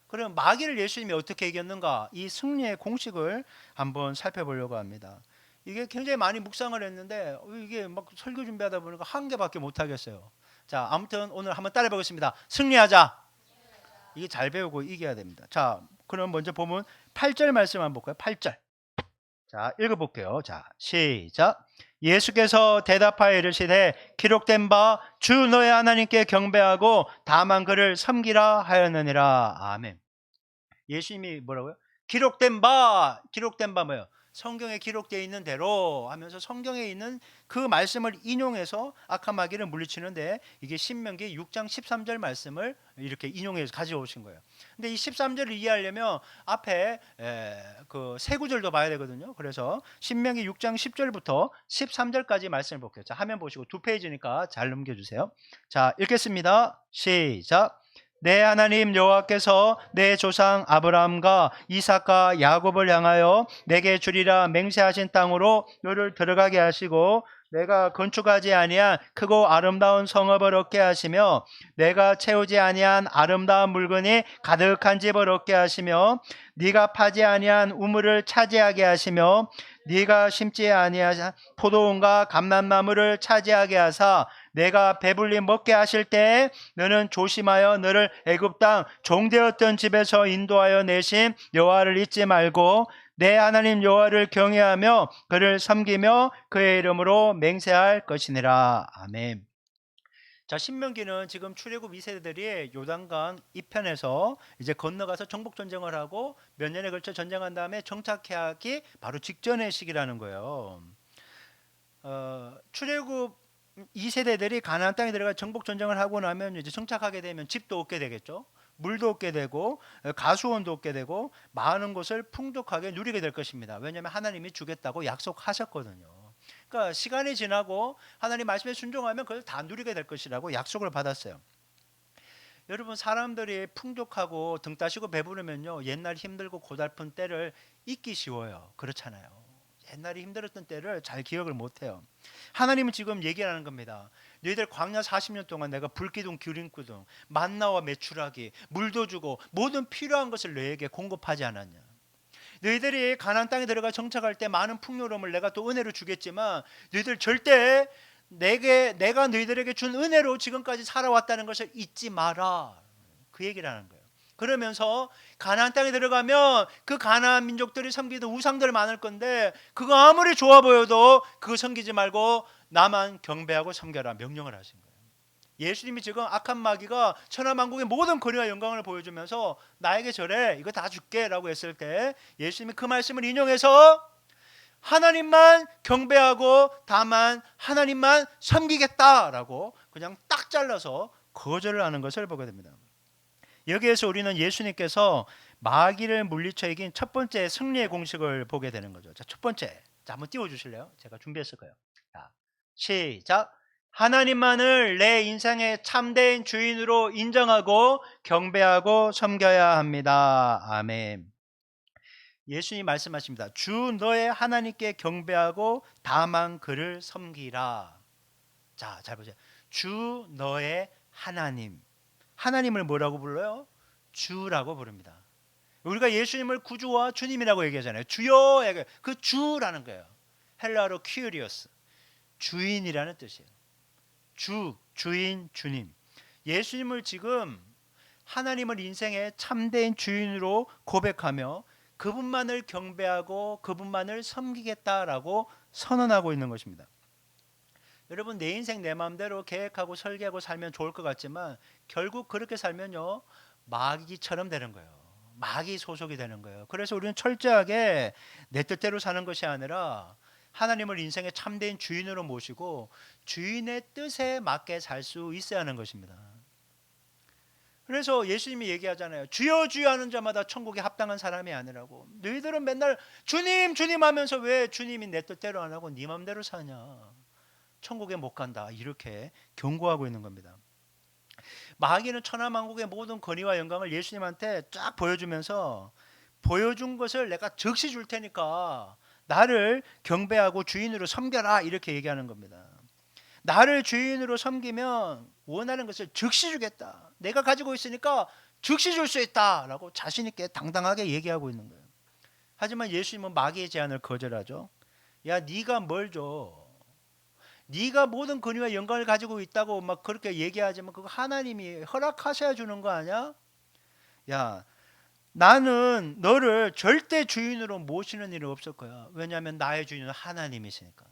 그럼 마귀를 예수님이 어떻게 이겼는가, 이 승리의 공식을 한번 살펴보려고 합니다. 이게 굉장히 많이 묵상을 했는데 이게 막 설교 준비하다 보니까 한 개밖에 못 하겠어요. 자, 아무튼 오늘 한번 따라해 보겠습니다. 승리하자. 이게 잘 배우고 이겨야 됩니다. 자, 그럼 먼저 보면 8절 말씀 한번 볼까요? 8절. 자, 읽어볼게요. 자, 시작. 예수께서 대답하여 이르시되 기록된 바 주 너의 하나님께 경배하고 다만 그를 섬기라 하였느니라. 아멘. 예수님이 뭐라고요? 기록된 바 뭐예요? 성경에 기록되어 있는 대로 하면서 성경에 있는 그 말씀을 인용해서 악한 마귀를 물리치는데, 이게 신명기 6장 13절 말씀을 이렇게 인용해서 가져오신 거예요. 근데 이 13절을 이해하려면 앞에 그 세 구절도 봐야 되거든요. 그래서 신명기 6장 10절부터 13절까지 말씀을 볼게요. 자, 화면 보시고 2페이지니까 잘 넘겨주세요. 자, 읽겠습니다. 시작. 내 하나님 여호와께서 내 조상 아브라함과 이삭과 야곱을 향하여 내게 주리라 맹세하신 땅으로 너를 들어가게 하시고 내가 건축하지 아니한 크고 아름다운 성읍을 얻게 하시며 내가 채우지 아니한 아름다운 물건이 가득한 집을 얻게 하시며 네가 파지 아니한 우물을 차지하게 하시며 네가 심지 아니한 포도원과 감람나무를 차지하게 하사 내가 배불리 먹게 하실 때에 너는 조심하여 너를 애굽 땅 종되었던 집에서 인도하여 내신 여호와를 잊지 말고 내 하나님 여호와를 경외하며 그를 섬기며 그의 이름으로 맹세할 것이니라. 아멘. 자, 신명기는 지금 출애굽 2세대들이 요단강 이편에서 이제 건너가서 정복 전쟁을 하고 몇 년에 걸쳐 전쟁한 다음에 정착하기 바로 직전의 시기라는 거예요. 출애굽 2세대들이 가나안 땅에 들어가 정복 전쟁을 하고 나면 이제 정착하게 되면 집도 얻게 되겠죠. 물도 얻게 되고 가수원도 얻게 되고 많은 것을 풍족하게 누리게 될 것입니다. 왜냐하면 하나님이 주겠다고 약속하셨거든요. 그러니까 시간이 지나고 하나님 말씀에 순종하면 그걸 다 누리게 될 것이라고 약속을 받았어요. 여러분, 사람들이 풍족하고 등 따시고 배부르면요, 옛날 힘들고 고달픈 때를 잊기 쉬워요. 그렇잖아요. 옛날에 힘들었던 때를 잘 기억을 못해요. 하나님은 지금 얘기하는 겁니다. 너희들 광야 40년 동안 내가 불기둥 기름기둥 만나와 메추라기 물도 주고 모든 필요한 것을 너희에게 공급하지 않았냐. 너희들이 가나안 땅에 들어가 정착할 때 많은 풍요로움을 내가 또 은혜로 주겠지만 너희들 절대 내가 너희들에게 준 은혜로 지금까지 살아왔다는 것을 잊지 마라. 그 얘기를 하는 거예요. 그러면서 가나안 땅에 들어가면 그 가나안 민족들이 섬기던 우상들 많을 건데 그거 아무리 좋아 보여도 그거 섬기지 말고 나만 경배하고 섬겨라 명령을 하신 거예요. 예수님이 지금 악한 마귀가 천하만국의 모든 권위와 영광을 보여주면서 나에게 절해 이거 다 줄게 라고 했을 때 예수님이 그 말씀을 인용해서 하나님만 경배하고 다만 하나님만 섬기겠다라고 그냥 딱 잘라서 거절을 하는 것을 보게 됩니다. 여기에서 우리는 예수님께서 마귀를 물리쳐 이긴 첫 번째 승리의 공식을 보게 되는 거죠. 자, 첫 번째. 자, 한번 띄워 주실래요? 제가 준비했을 거예요. 자, 시작. 하나님만을 내 인생의 참된 주인으로 인정하고 경배하고 섬겨야 합니다. 아멘. 예수님 말씀하십니다. 주 너의 하나님께 경배하고 다만 그를 섬기라. 자, 잘 보세요. 주 너의 하나님. 하나님을 뭐라고 불러요? 주라고 부릅니다. 우리가 예수님을 구주와 주님이라고 얘기하잖아요. 주여, 그 주라는 거예요. 헬라어로 큐리오스, 주인이라는 뜻이에요. 주, 주인, 주님. 예수님을 지금 하나님을 인생의 참된 주인으로 고백하며 그분만을 경배하고 그분만을 섬기겠다라고 선언하고 있는 것입니다. 여러분, 내 인생 내 마음대로 계획하고 설계하고 살면 좋을 것 같지만 결국 그렇게 살면요 마귀처럼 되는 거예요. 마귀 소속이 되는 거예요. 그래서 우리는 철저하게 내 뜻대로 사는 것이 아니라 하나님을 인생의 참된 주인으로 모시고 주인의 뜻에 맞게 살 수 있어야 하는 것입니다. 그래서 예수님이 얘기하잖아요. 주여 주여 하는 자마다 천국에 합당한 사람이 아니라고. 너희들은 맨날 주님 주님 하면서 왜 주님이 내 뜻대로 안 하고 네 맘대로 사냐. 천국에 못 간다. 이렇게 경고하고 있는 겁니다. 마귀는 천하만국의 모든 권위와 영광을 예수님한테 쫙 보여주면서 보여준 것을 내가 즉시 줄 테니까 나를 경배하고 주인으로 섬겨라 이렇게 얘기하는 겁니다. 나를 주인으로 섬기면 원하는 것을 즉시 주겠다. 내가 가지고 있으니까 즉시 줄 수 있다라고 자신 있게 당당하게 얘기하고 있는 거예요. 하지만 예수님은 마귀의 제안을 거절하죠. 야, 네가 뭘 줘? 네가 모든 권위와 영광을 가지고 있다고 막 그렇게 얘기하지만 그거 하나님이 허락하셔야 주는 거 아니야? 야, 나는 너를 절대 주인으로 모시는 일은 없을 거야. 왜냐하면 나의 주인은 하나님이시니까.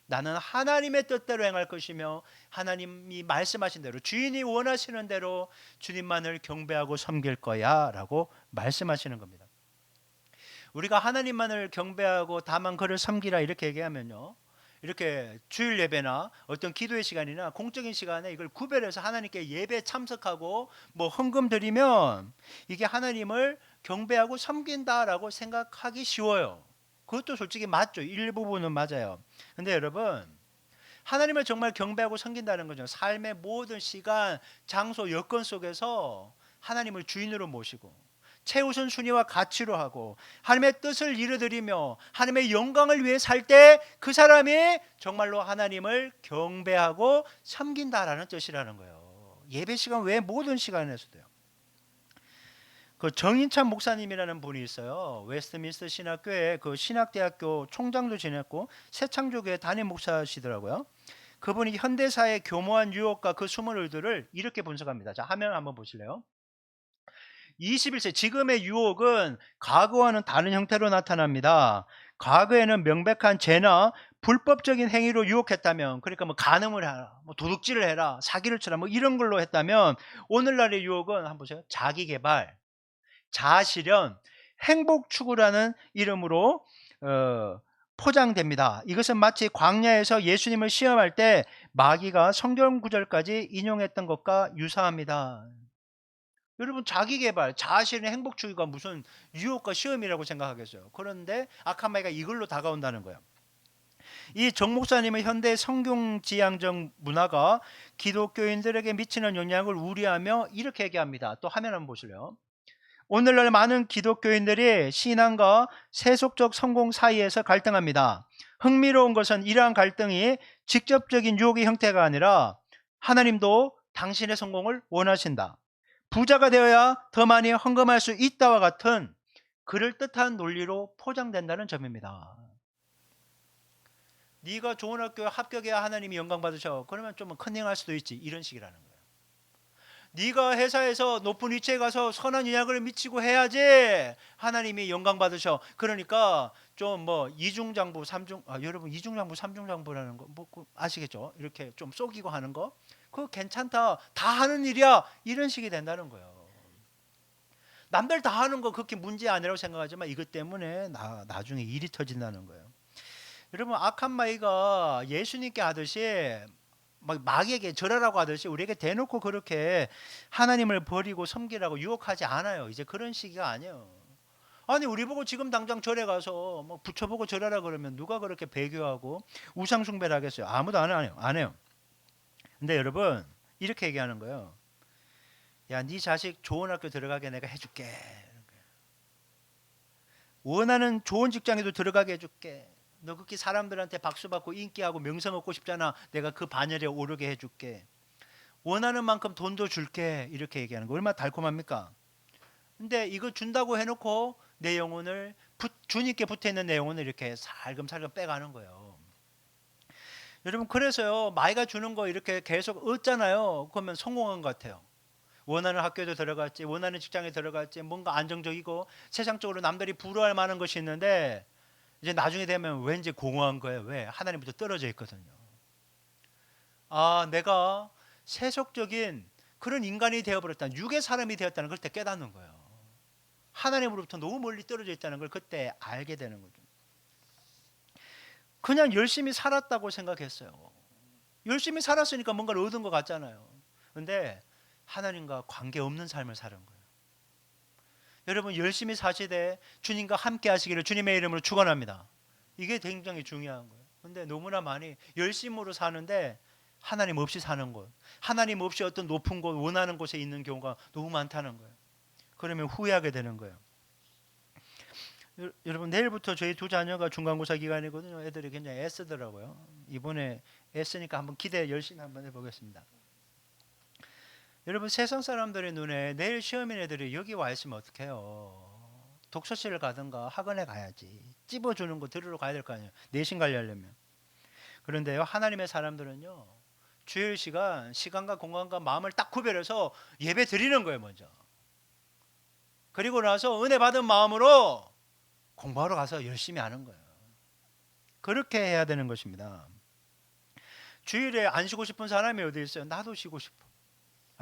나는 하나님의 뜻대로 행할 것이며 하나님이 말씀하신 대로 주인이 원하시는 대로 주님만을 경배하고 섬길 거야 라고 말씀하시는 겁니다. 우리가 하나님만을 경배하고 다만 그를 섬기라 이렇게 얘기하면요, 이렇게 주일 예배나 어떤 기도의 시간이나 공적인 시간에 이걸 구별해서 하나님께 예배 참석하고 뭐 헌금 드리면 이게 하나님을 경배하고 섬긴다라고 생각하기 쉬워요. 그것도 솔직히 맞죠. 일부분은 맞아요. 근데 여러분, 하나님을 정말 경배하고 섬긴다는 거죠. 삶의 모든 시간, 장소, 여건 속에서 하나님을 주인으로 모시고 최우선 순위와 가치로 하고 하나님의 뜻을 이루드리며 하나님의 영광을 위해 살 때 그 사람이 정말로 하나님을 경배하고 섬긴다라는 뜻이라는 거예요. 예배 시간 외에 모든 시간에서도요. 그 정인찬 목사님이라는 분이 있어요. 웨스트민스터 신학교에 그 신학대학교 총장도 지냈고 새창조교회 담임 목사시더라고요. 그분이 현대사의 교묘한 유혹과 그 숨은 의도를 이렇게 분석합니다. 자, 화면 한번 보실래요? 21세 지금의 유혹은 과거와는 다른 형태로 나타납니다. 과거에는 명백한 죄나 불법적인 행위로 유혹했다면, 그러니까 뭐 간음을 해라, 뭐 도둑질을 해라, 사기를 쳐라, 뭐 이런 걸로 했다면, 오늘날의 유혹은 한번 보세요. 자기개발, 자아실현, 행복 추구라는 이름으로 포장됩니다. 이것은 마치 광야에서 예수님을 시험할 때 마귀가 성경 구절까지 인용했던 것과 유사합니다. 여러분, 자기개발, 자아실현, 행복 추구가 무슨 유혹과 시험이라고 생각하겠어요. 그런데 악한 마귀가 이걸로 다가온다는 거예요. 이 정 목사님은 현대 성경지향적 문화가 기독교인들에게 미치는 영향을 우려하며 이렇게 얘기합니다. 또 화면 한번 보실래요? 오늘날 많은 기독교인들이 신앙과 세속적 성공 사이에서 갈등합니다. 흥미로운 것은 이러한 갈등이 직접적인 유혹의 형태가 아니라 하나님도 당신의 성공을 원하신다, 부자가 되어야 더 많이 헌금할 수 있다와 같은 그럴듯한 논리로 포장된다는 점입니다. 네가 좋은 학교에 합격해야 하나님이 영광 받으셔. 그러면 좀 컨닝할 수도 있지. 이런 식이라는 거예요. 네가 회사에서 높은 위치에 가서 선한 영향을 미치고 해야지 하나님이 영광 받으셔. 그러니까 좀 뭐 이중장부 삼중, 여러분 이중장부 삼중장부라는 거 뭐 아시겠죠? 이렇게 좀 속이고 하는 거 그거 괜찮다, 다 하는 일이야, 이런 식이 된다는 거예요. 남들 다 하는 거 그렇게 문제 아니라고 생각하지만 이것 때문에 나중에 일이 터진다는 거예요. 여러분, 악한 마귀가 예수님께 하듯이 막 마귀에게 절하라고 하듯이 우리에게 대놓고 그렇게 하나님을 버리고 섬기라고 유혹하지 않아요. 이제 그런 시기가 아니에요. 아니, 우리 보고 지금 당장 절에 가서 뭐 부처 보고 절하라 그러면 누가 그렇게 배교하고 우상 숭배를 하겠어요? 아무도 안 해요. 안 해요. 근데 여러분, 이렇게 얘기하는 거예요. 야, 네 자식 좋은 학교 들어가게 내가 해줄게. 원하는 좋은 직장에도 들어가게 해줄게. 너 그렇게 사람들한테 박수 받고 인기하고 명성 얻고 싶잖아. 내가 그 반열에 오르게 해줄게. 원하는 만큼 돈도 줄게. 이렇게 얘기하는 거 얼마나 달콤합니까? 근데 이거 준다고 해놓고 내 영혼을 주님께 붙어있는 내 영혼을 이렇게 살금살금 빼가는 거예요. 여러분, 그래서요, 마귀가 주는 거 이렇게 계속 얻잖아요. 그러면 성공한 것 같아요. 원하는 학교도 들어갔지, 원하는 직장에 들어갔지, 뭔가 안정적이고 세상적으로 남들이 부러워할 만한 것이 있는데 이제 나중에 되면 왠지 공허한 거예요. 왜? 하나님부터 떨어져 있거든요. 아, 내가 세속적인 그런 인간이 되어버렸다는, 육의 사람이 되었다는 걸 그때 깨닫는 거예요. 하나님으로부터 너무 멀리 떨어져 있다는 걸 그때 알게 되는 거죠. 그냥 열심히 살았다고 생각했어요. 열심히 살았으니까 뭔가를 얻은 것 같잖아요. 근데 하나님과 관계없는 삶을 사는 거예요. 여러분 열심히 사시되 주님과 함께 하시기를 주님의 이름으로 축원합니다. 이게 굉장히 중요한 거예요. 근데 너무나 많이 열심으로 사는데 하나님 없이 사는 것, 하나님 없이 어떤 높은 곳, 원하는 곳에 있는 경우가 너무 많다는 거예요. 그러면 후회하게 되는 거예요. 여러분 내일부터 저희 두 자녀가 중간고사 기간이거든요. 애들이 굉장히 애쓰더라고요. 이번에 애쓰니까 한번 기대 열심히 한번 해보겠습니다. 여러분 세상 사람들의 눈에 내일 시험인 애들이 여기 와 있으면 어떡해요. 독서실을 가든가 학원에 가야지. 찝어주는 거 들으러 가야 될 거 아니에요. 내신 관리하려면. 그런데요 하나님의 사람들은요 주일 시간과 공간과 마음을 딱 구별해서 예배 드리는 거예요 먼저. 그리고 나서 은혜 받은 마음으로 공부하러 가서 열심히 하는 거예요. 그렇게 해야 되는 것입니다. 주일에 안 쉬고 싶은 사람이 어디 있어요? 나도 쉬고 싶어.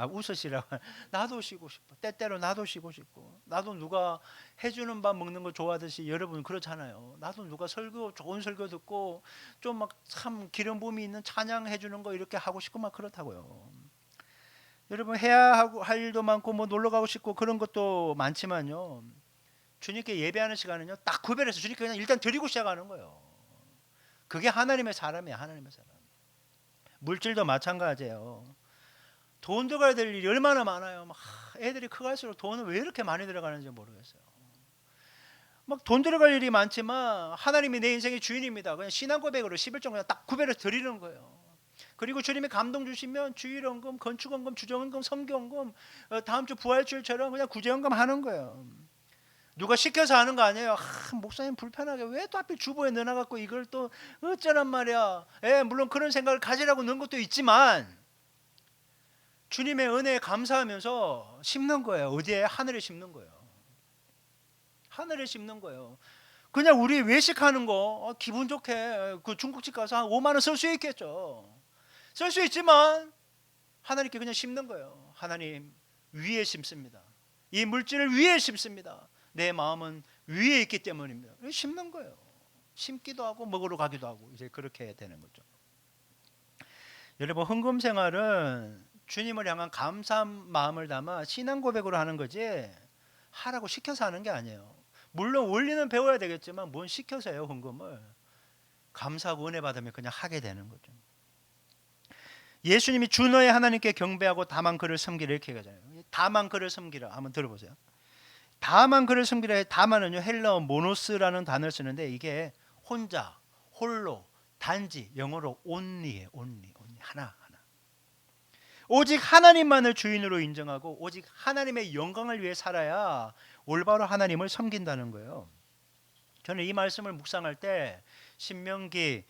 웃으시라고. 나도 쉬고 싶어. 때때로 나도 쉬고 싶고. 나도 누가 해주는 밥 먹는 거 좋아하듯이 여러분 그렇잖아요. 나도 누가 좋은 설교 듣고 좀 막 참 기름 부음이 있는 찬양 해주는 거 이렇게 하고 싶고 막 그렇다고요. 여러분 해야 할 일도 많고 뭐 놀러 가고 싶고 그런 것도 많지만요. 주님께 예배하는 시간은요 딱 구별해서 주님께 그냥 일단 드리고 시작하는 거예요. 그게 하나님의 사람이에요. 하나님의 사람. 물질도 마찬가지예요. 돈 들어가야 될 일이 얼마나 많아요. 막 애들이 커갈수록 돈은 왜 이렇게 많이 들어가는지 모르겠어요. 막 돈 들어갈 일이 많지만 하나님이 내 인생의 주인입니다. 그냥 신앙 고백으로 11조 그냥 딱 구별해서 드리는 거예요. 그리고 주님이 감동 주시면 주일헌금, 건축헌금, 주정헌금, 선교헌금, 다음 주 부활주일처럼 그냥 구제헌금 하는 거예요. 누가 시켜서 하는 거 아니에요. 목사님 불편하게 왜 또 하필 주보에 넣어놔갖고 이걸 또 어쩌란 말이야. 물론 그런 생각을 가지라고 넣은 것도 있지만 주님의 은혜에 감사하면서 심는 거예요. 어디에? 하늘에 심는 거예요. 하늘에 심는 거예요. 그냥 우리 외식하는 거 기분 좋게 그 중국집 가서 한 5만 원 쓸 수 있겠죠. 쓸 수 있지만 하나님께 그냥 심는 거예요. 하나님 위에 심습니다. 이 물질을 위에 심습니다. 내 마음은 위에 있기 때문입니다. 심는 거예요. 심기도 하고 먹으러 가기도 하고 이제 그렇게 해야 되는 거죠. 여러분 헌금 생활은 주님을 향한 감사한 마음을 담아 신앙 고백으로 하는 거지 하라고 시켜서 하는 게 아니에요. 물론 원리는 배워야 되겠지만 뭔 시켜서 해요. 헌금을 감사하고 은혜 받으면 그냥 하게 되는 거죠. 예수님이 주 너의 하나님께 경배하고 다만 그를 섬기라 이렇게 얘기하잖아요. 다만 그를 섬기라 한번 들어보세요. 다만 그를 섬기라. 다만은요 헬라어 모노스라는 단어를 쓰는데 이게 혼자, 홀로, 단지, 영어로 only예요. only 하나. 오직 하나님만을 주인으로 인정하고 오직 하나님의 영광을 위해 살아야 올바로 하나님을 섬긴다는 거예요. 저는 이 말씀을 묵상할 때 신명기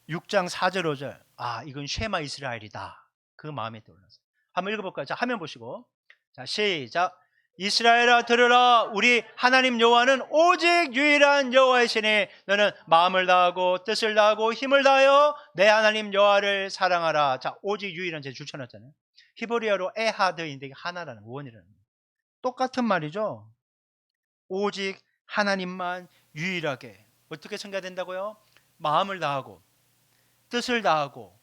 6장 4절 5절 이건 쉐마 이스라엘이다. 그 마음에 떠올랐어요. 한번 읽어볼까요? 자, 화면 보시고 자 시작. 이스라엘아 들으라. 우리 하나님 여호와는 오직 유일한 여호와이시니 너는 마음을 다하고 뜻을 다하고 힘을 다하여 내 하나님 여호와를 사랑하라. 자, 오직 유일한 제가 줄쳐놨잖아요. 히브리어로 에하드인데 하나라는 원이라는 똑같은 말이죠. 오직 하나님만 유일하게 어떻게 섬겨야 된다고요? 마음을 다하고 뜻을 다하고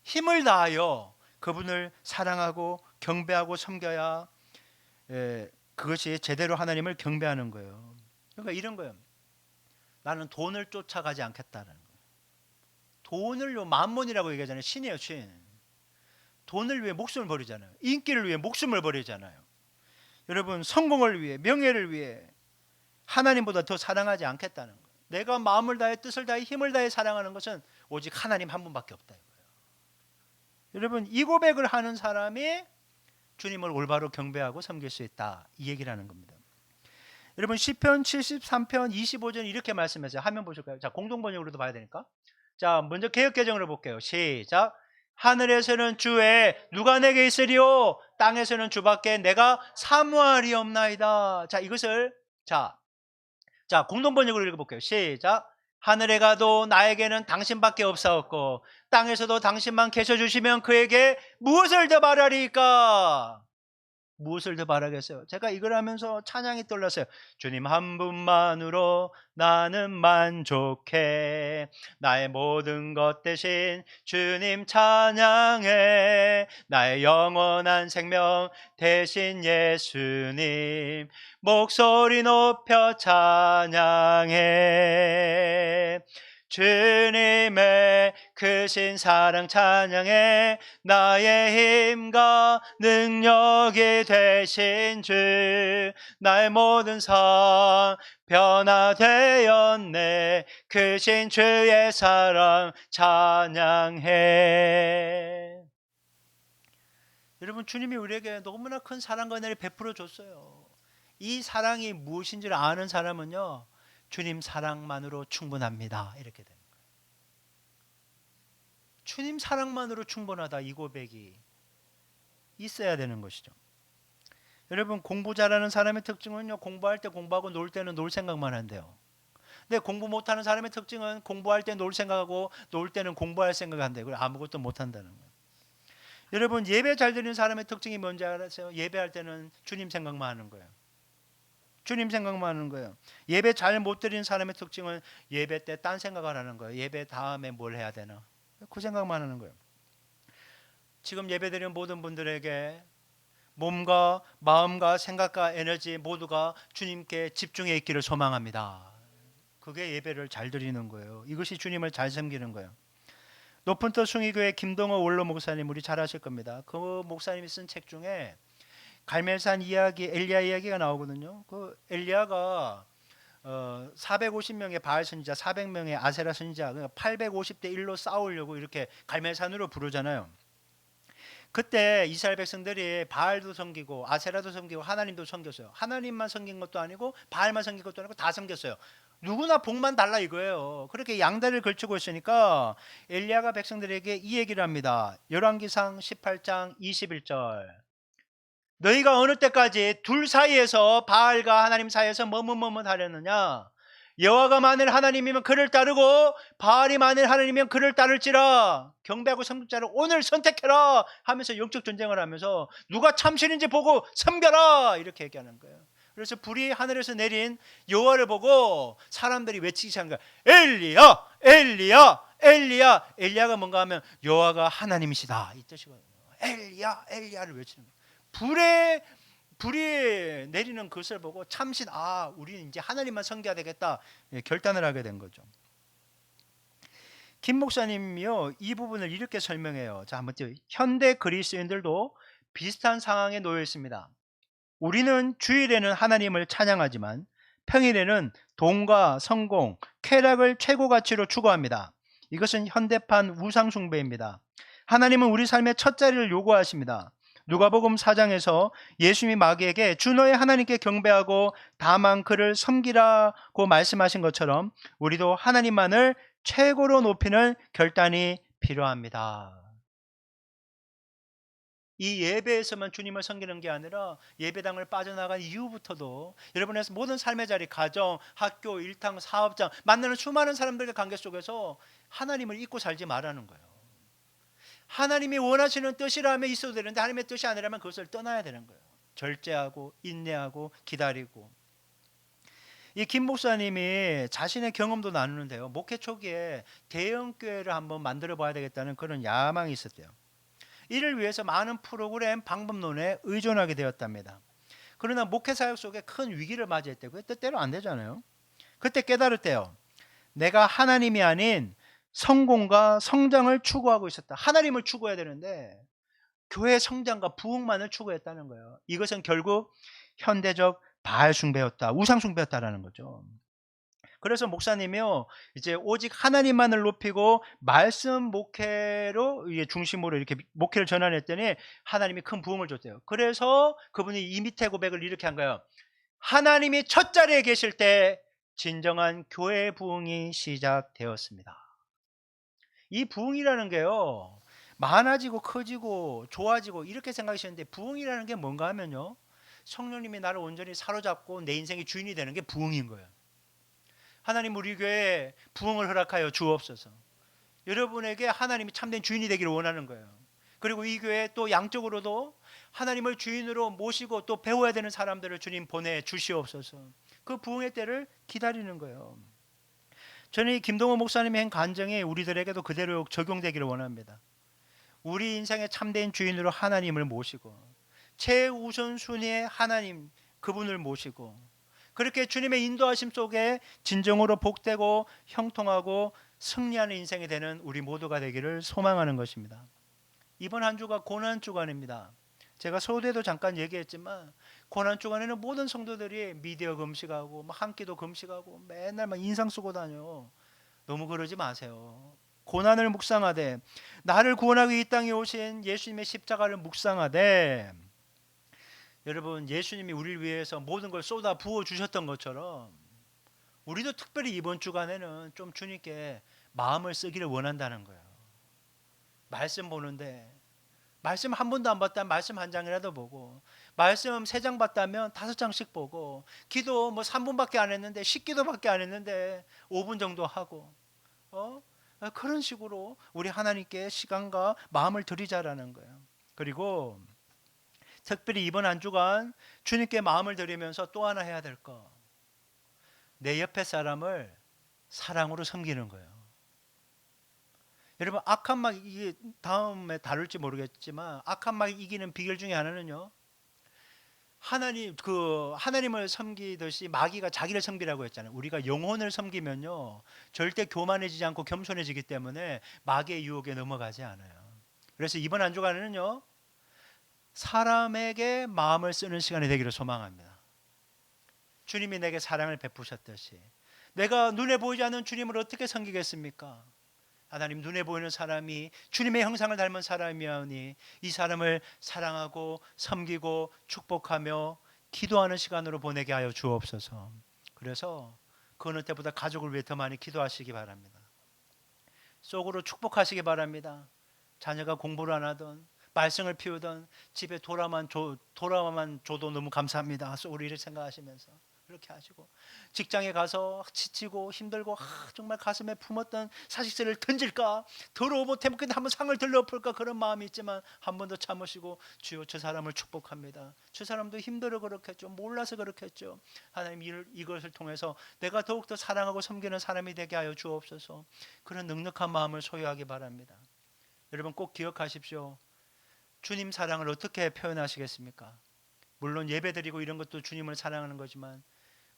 힘을 다하여 그분을 사랑하고 경배하고 섬겨야 그것이 제대로 하나님을 경배하는 거예요. 그러니까 이런 거예요. 나는 돈을 쫓아가지 않겠다는 거예요. 돈을요 만몬이라고 얘기하잖아요. 신이에요, 신. 돈을 위해 목숨을 버리잖아요. 인기를 위해 목숨을 버리잖아요. 여러분 성공을 위해 명예를 위해 하나님보다 더 사랑하지 않겠다는 거예요. 내가 마음을 다해 뜻을 다해 힘을 다해 사랑하는 것은 오직 하나님 한 분밖에 없다 이거예요. 여러분 이 고백을 하는 사람이 주님을 올바로 경배하고 섬길 수 있다 이 얘기를 하는 겁니다. 여러분 시편 73편 25절 이렇게 말씀하세요. 화면 보실까요? 자, 공동번역으로도 봐야 되니까. 자, 먼저 개역개정으로 볼게요. 시작. 하늘에서는 주 외에 누가 내게 있으리요 땅에서는 주밖에 내가 사모하리 없나이다. 자, 이것을 자 공동번역으로 읽어볼게요. 시작. 하늘에 가도 나에게는 당신밖에 없사옵고 땅에서도 당신만 계셔주시면 그에게 무엇을 더 바라리까? 무엇을 더 바라겠어요? 제가 이걸 하면서 찬양이 떠올랐어요. 주님 한 분만으로 나는 만족해. 나의 모든 것 대신 주님 찬양해. 나의 영원한 생명 대신 예수님 목소리 높여 찬양해. 주님의 크신 사랑 찬양해. 나의 힘과 능력이 되신 주 나의 모든 삶 변화되었네. 크신 주의 사랑 찬양해. 여러분, 주님이 우리에게 너무나 큰 사랑과 은혜를 베풀어 줬어요. 이 사랑이 무엇인지를 아는 사람은요, 주님 사랑만으로 충분합니다. 이렇게 되는 거예요. 주님 사랑만으로 충분하다, 이 고백이 있어야 되는 것이죠. 여러분, 공부 잘하는 사람의 특징은요, 공부할 때 공부하고 놀 때는 놀 생각만 한대요. 근데 공부 못하는 사람의 특징은 공부할 때 놀 생각하고 놀 때는 공부할 생각한대요. 그리고 아무것도 못한다는 거예요. 여러분, 예배 잘 드리는 사람의 특징이 뭔지 알아세요? 예배할 때는 주님 생각만 하는 거예요. 주님 생각만 하는 거예요. 예배 잘 못 드리는 사람의 특징은 예배 때 딴 생각을 하는 거예요. 예배 다음에 뭘 해야 되나, 그 생각만 하는 거예요. 지금 예배 드리는 모든 분들에게 몸과 마음과 생각과 에너지 모두가 주님께 집중해 있기를 소망합니다. 그게 예배를 잘 드리는 거예요. 이것이 주님을 잘 섬기는 거예요. 높은 뜻 숭의교회 김동호 원로 목사님, 우리 잘 아실 겁니다. 그 목사님이 쓴 책 중에 갈멜산 이야기, 엘리야 이야기가 나오거든요. 그 엘리야가 450명의 바알 선지자, 400명의 아세라 선지자, 850대 1로 싸우려고 이렇게 갈멜산으로 부르잖아요. 그때 이스라엘 백성들이 바알도 섬기고 아세라도 섬기고 하나님도 섬겼어요. 하나님만 섬긴 것도 아니고 바알만 섬긴 것도 아니고 다 섬겼어요. 누구나 복만 달라 이거예요. 그렇게 양다리를 걸치고 있으니까 엘리야가 백성들에게 이 얘기를 합니다. 열왕기상 18장 21절. 너희가 어느 때까지 둘 사이에서, 바알과 하나님 사이에서 머뭇머뭇하려느냐? 여호와가 만일 하나님이면 그를 따르고 바알이 만일 하나님이면 그를 따를지라. 경배하고 섬길 자를 오늘 선택해라 하면서 영적 전쟁을 하면서 누가 참신인지 보고 섬겨라 이렇게 얘기하는 거예요. 그래서 불이 하늘에서 내린 여호와를 보고 사람들이 외치기 시작한 거예요. 엘리야, 엘리야, 엘리야. 엘리야가 뭔가 하면 여호와가 하나님이시다 이 뜻이거든요. 엘리야, 엘리야를 외치는 거예요. 불이 내리는 것을 보고 참신, 우리는 이제 하나님만 섬겨야 되겠다 결단을 하게 된 거죠. 김 목사님이요, 이 부분을 이렇게 설명해요. 자, 한번 띄워요. 현대 그리스도인들도 비슷한 상황에 놓여 있습니다. 우리는 주일에는 하나님을 찬양하지만 평일에는 돈과 성공, 쾌락을 최고 가치로 추구합니다. 이것은 현대판 우상 숭배입니다. 하나님은 우리 삶의 첫 자리를 요구하십니다. 누가복음 4장에서 예수님이 마귀에게 주 너의 하나님께 경배하고 다만 그를 섬기라고 말씀하신 것처럼 우리도 하나님만을 최고로 높이는 결단이 필요합니다. 이 예배에서만 주님을 섬기는 게 아니라 예배당을 빠져나간 이후부터도 여러분의 모든 삶의 자리, 가정, 학교, 일상, 사업장, 만나는 수많은 사람들과 관계 속에서 하나님을 잊고 살지 말라는 거예요. 하나님이 원하시는 뜻이라면 있어도 되는데 하나님의 뜻이 아니라면 그것을 떠나야 되는 거예요. 절제하고 인내하고 기다리고. 이 김 목사님이 자신의 경험도 나누는데요. 목회 초기에 대형 교회를 한번 만들어 봐야 되겠다는 그런 야망이 있었대요. 이를 위해서 많은 프로그램, 방법론에 의존하게 되었답니다. 그러나 목회 사역 속에 큰 위기를 맞이했대요. 그게 뜻대로 안 되잖아요. 그때 깨달았대요. 내가 하나님이 아닌 성공과 성장을 추구하고 있었다. 하나님을 추구해야 되는데 교회 성장과 부흥만을 추구했다는 거예요. 이것은 결국 현대적 바알 숭배였다, 우상 숭배였다라는 거죠. 그래서 목사님이요, 이제 오직 하나님만을 높이고 말씀 목회로 중심으로 이렇게 목회를 전환했더니 하나님이 큰 부흥을 줬대요. 그래서 그분이 이 밑에 고백을 이렇게 한 거예요. 하나님이 첫 자리에 계실 때 진정한 교회 부흥이 시작되었습니다. 이 부흥이라는 게요, 많아지고 커지고 좋아지고 이렇게 생각하시는데 부흥이라는 게 뭔가 하면요, 성령님이 나를 온전히 사로잡고 내 인생의 주인이 되는 게 부흥인 거예요. 하나님 우리 교회에 부흥을 허락하여 주옵소서. 여러분에게 하나님이 참된 주인이 되기를 원하는 거예요. 그리고 이 교회 또 양적으로도 하나님을 주인으로 모시고 또 배워야 되는 사람들을 주님 보내 주시옵소서. 그 부흥의 때를 기다리는 거예요. 저는 이 김동호 목사님의 한 간증이 우리들에게도 그대로 적용되기를 원합니다. 우리 인생의 참된 주인으로 하나님을 모시고 최우선순위의 하나님 그분을 모시고 그렇게 주님의 인도하심 속에 진정으로 복되고 형통하고 승리하는 인생이 되는 우리 모두가 되기를 소망하는 것입니다. 이번 한 주가 고난 주간입니다. 제가 서두에도 잠깐 얘기했지만 고난 주간에는 모든 성도들이 미디어 금식하고 한 끼도 금식하고 맨날 막 인상 쓰고 다녀. 너무 그러지 마세요. 고난을 묵상하되 나를 구원하기 이 땅에 오신 예수님의 십자가를 묵상하되, 여러분 예수님이 우리를 위해서 모든 걸 쏟아 부어 주셨던 것처럼 우리도 특별히 이번 주간에는 좀 주님께 마음을 쓰기를 원한다는 거예요. 말씀 보는데 말씀 한 번도 안 봤다면 말씀 한 장이라도 보고, 말씀 3장 봤다면 5장씩 보고, 기도 뭐 3분밖에 안 했는데 10기도밖에 안 했는데 5분 정도 하고 그런 식으로 우리 하나님께 시간과 마음을 드리자라는 거예요. 그리고 특별히 이번 한 주간 주님께 마음을 드리면서 또 하나 해야 될 거, 내 옆에 사람을 사랑으로 섬기는 거예요. 여러분 악한 막, 이게 다음에 다룰지 모르겠지만 악한 막 이기는 비결 중에 하나는요, 하나님을 섬기듯이 마귀가 자기를 섬기라고 했잖아요. 우리가 영혼을 섬기면요 절대 교만해지지 않고 겸손해지기 때문에 마귀의 유혹에 넘어가지 않아요. 그래서 이번 한 주간에는요 사람에게 마음을 쓰는 시간이 되기를 소망합니다. 주님이 내게 사랑을 베푸셨듯이 내가 눈에 보이지 않는 주님을 어떻게 섬기겠습니까? 하나님, 눈에 보이는 사람이 주님의 형상을 닮은 사람이오니 이 사람을 사랑하고 섬기고 축복하며 기도하는 시간으로 보내게 하여 주옵소서. 그래서 그 어느 때보다 가족을 위해 더 많이 기도하시기 바랍니다. 속으로 축복하시기 바랍니다. 자녀가 공부를 안 하던 말썽을 피우던 집에 돌아만 줘도 너무 감사합니다. 속으로 이렇게 생각하시면서 그렇게 하시고, 직장에 가서 지치고 힘들고 정말 가슴에 품었던 사직서를 던질까, 더러워 못해먹겠는데 한번 상을 들러풀까, 그런 마음이 있지만 한 번 더 참으시고, 주여 저 사람을 축복합니다. 저 사람도 힘들어 그렇겠죠. 몰라서 그렇겠죠. 하나님, 이것을 통해서 내가 더욱더 사랑하고 섬기는 사람이 되게 하여 주옵소서. 그런 넉넉한 마음을 소유하기 바랍니다. 여러분 꼭 기억하십시오. 주님 사랑을 어떻게 표현하시겠습니까? 물론 예배드리고 이런 것도 주님을 사랑하는 거지만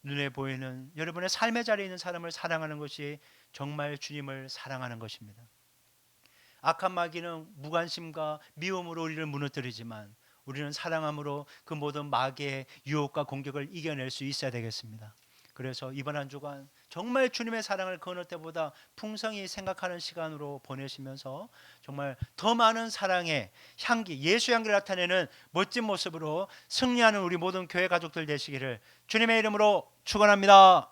눈에 보이는 여러분의 삶의 자리에 있는 사람을 사랑하는 것이 정말 주님을 사랑하는 것입니다. 악한 마귀는 무관심과 미움으로 우리를 무너뜨리지만 우리는 사랑함으로 그 모든 마귀의 유혹과 공격을 이겨낼 수 있어야 되겠습니다. 그래서 이번 한 주간 정말 주님의 사랑을 그 어느 때보다 풍성히 생각하는 시간으로 보내시면서 정말 더 많은 사랑의 향기, 예수 향기를 나타내는 멋진 모습으로 승리하는 우리 모든 교회 가족들 되시기를 주님의 이름으로 축원합니다.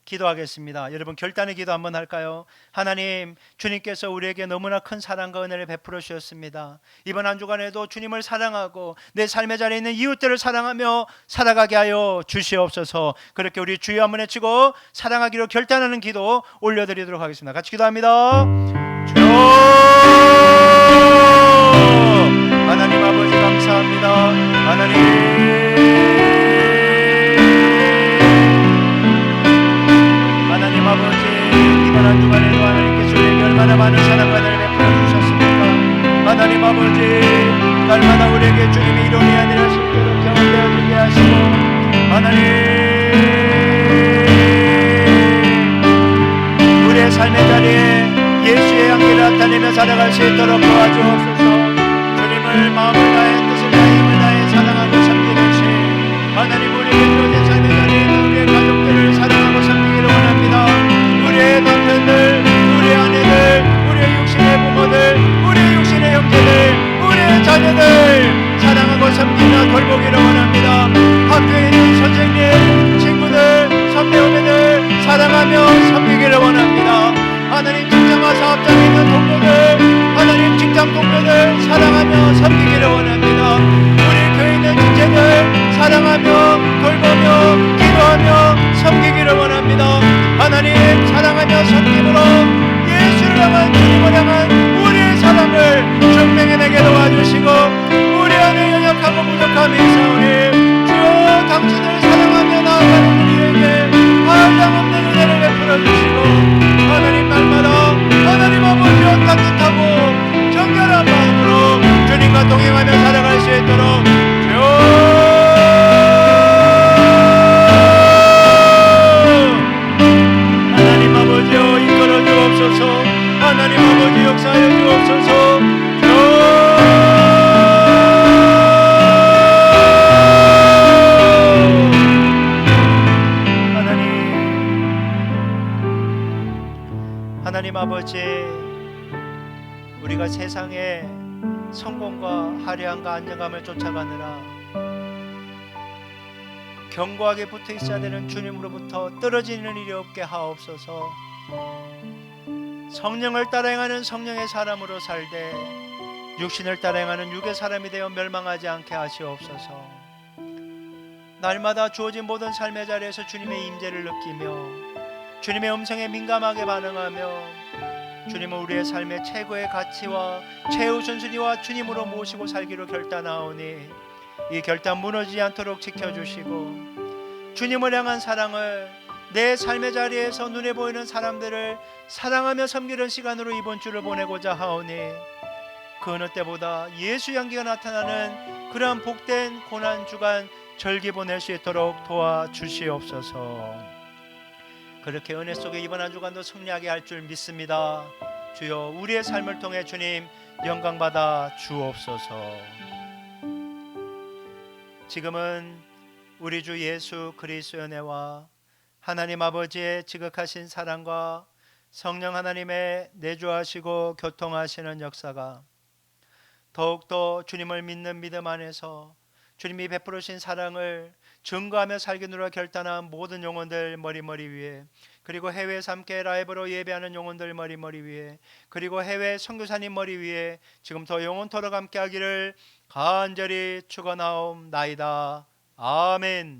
기도하겠습니다. 여러분 결단의 기도 한번 할까요? 하나님, 주님께서 우리에게 너무나 큰 사랑과 은혜를 베풀어 주셨습니다. 이번 한 주간에도 주님을 사랑하고 내 삶의 자리에 있는 이웃들을 사랑하며 살아가게 하여 주시옵소서. 그렇게 우리 주여 한번 외치고 사랑하기로 결단하는 기도 올려드리도록 하겠습니다. 같이 기도합니다. 주여, 하나님 아버지 감사합니다. 하나님 아버지, 이번 한 주간에도 하나님께서 우리에게 얼마나 많은 사랑과 은혜를 베풀어 주셨습니까? 하나님 아버지, 날마다 우리에게 주님이 이론이 아니라 실제로 경험되어지게 하시고, 하나님 우리의 삶의 자리에 예수의 향기를 나타내며 살아갈 수 있도록 도와주옵소서. 주님을 마음을 다해 뜻을 다해 힘을 다해 사랑하고 섬기듯이 하나님 우리에게 주어진 삶의 자리에 있는 우리의 가족들을 사랑하고 섬기기를 원합니다. 우리의 남편들, 우리의 아내들, 우리의 육신의 부모들, 우리의 육신의 형제들, 우리의 자녀들 사랑하고 섬기며 돌보기를 원합니다. 학교에 있는 선생님, 친구들, 선배 후배들 사랑하며 섬기기를 원합니다. 하나님 직장과 사업장에 있는 동료들, 하나님 직장 동료들 사랑하며 섬기기를 원합니다. 우리 교회에 있는 지체들 사랑하며 돌보며 기도하며 섬기기를 원합니다. 하나님 사랑하며 섬김으로 예수를 향한 주님을 향한 우리의 사랑을 증명해내게 도와주시고 우리 안에 아버지, 우리가 세상에 성공과 화려함과 안정감을 쫓아가느라 견고하게 붙어 있어야 되는 주님으로부터 떨어지는 일이 없게 하옵소서. 성령을 따라 행하는 성령의 사람으로 살되 육신을 따라 행하는 육의 사람이 되어 멸망하지 않게 하시옵소서. 날마다 주어진 모든 삶의 자리에서 주님의 임재를 느끼며 주님의 음성에 민감하게 반응하며 주님은 우리의 삶의 최고의 가치와 최우선순위와 주님으로 모시고 살기로 결단하오니 이 결단 무너지지 않도록 지켜주시고 주님을 향한 사랑을 내 삶의 자리에서 눈에 보이는 사람들을 사랑하며 섬기는 시간으로 이번 주를 보내고자 하오니 그 어느 때보다 예수 향기가 나타나는 그러한 복된 고난주간 절기 보낼 수 있도록 도와주시옵소서. 그렇게 은혜 속에 이번 한 주간도 승리하게 할 줄 믿습니다. 주여, 우리의 삶을 통해 주님 영광받아 주옵소서. 지금은 우리 주 예수 그리스도의 은혜와 하나님 아버지의 지극하신 사랑과 성령 하나님의 내주하시고 교통하시는 역사가 더욱더 주님을 믿는 믿음 안에서 주님이 베풀으신 사랑을 증거하며 살기로 결단한 모든 영혼들 머리머리 위에, 그리고 해외에서 함께 라이브로 예배하는 영혼들 머리머리 위에, 그리고 해외 선교사님 머리 위에 지금부터 영원토록 함께 하기를 간절히 축원하옵나이다. 아멘.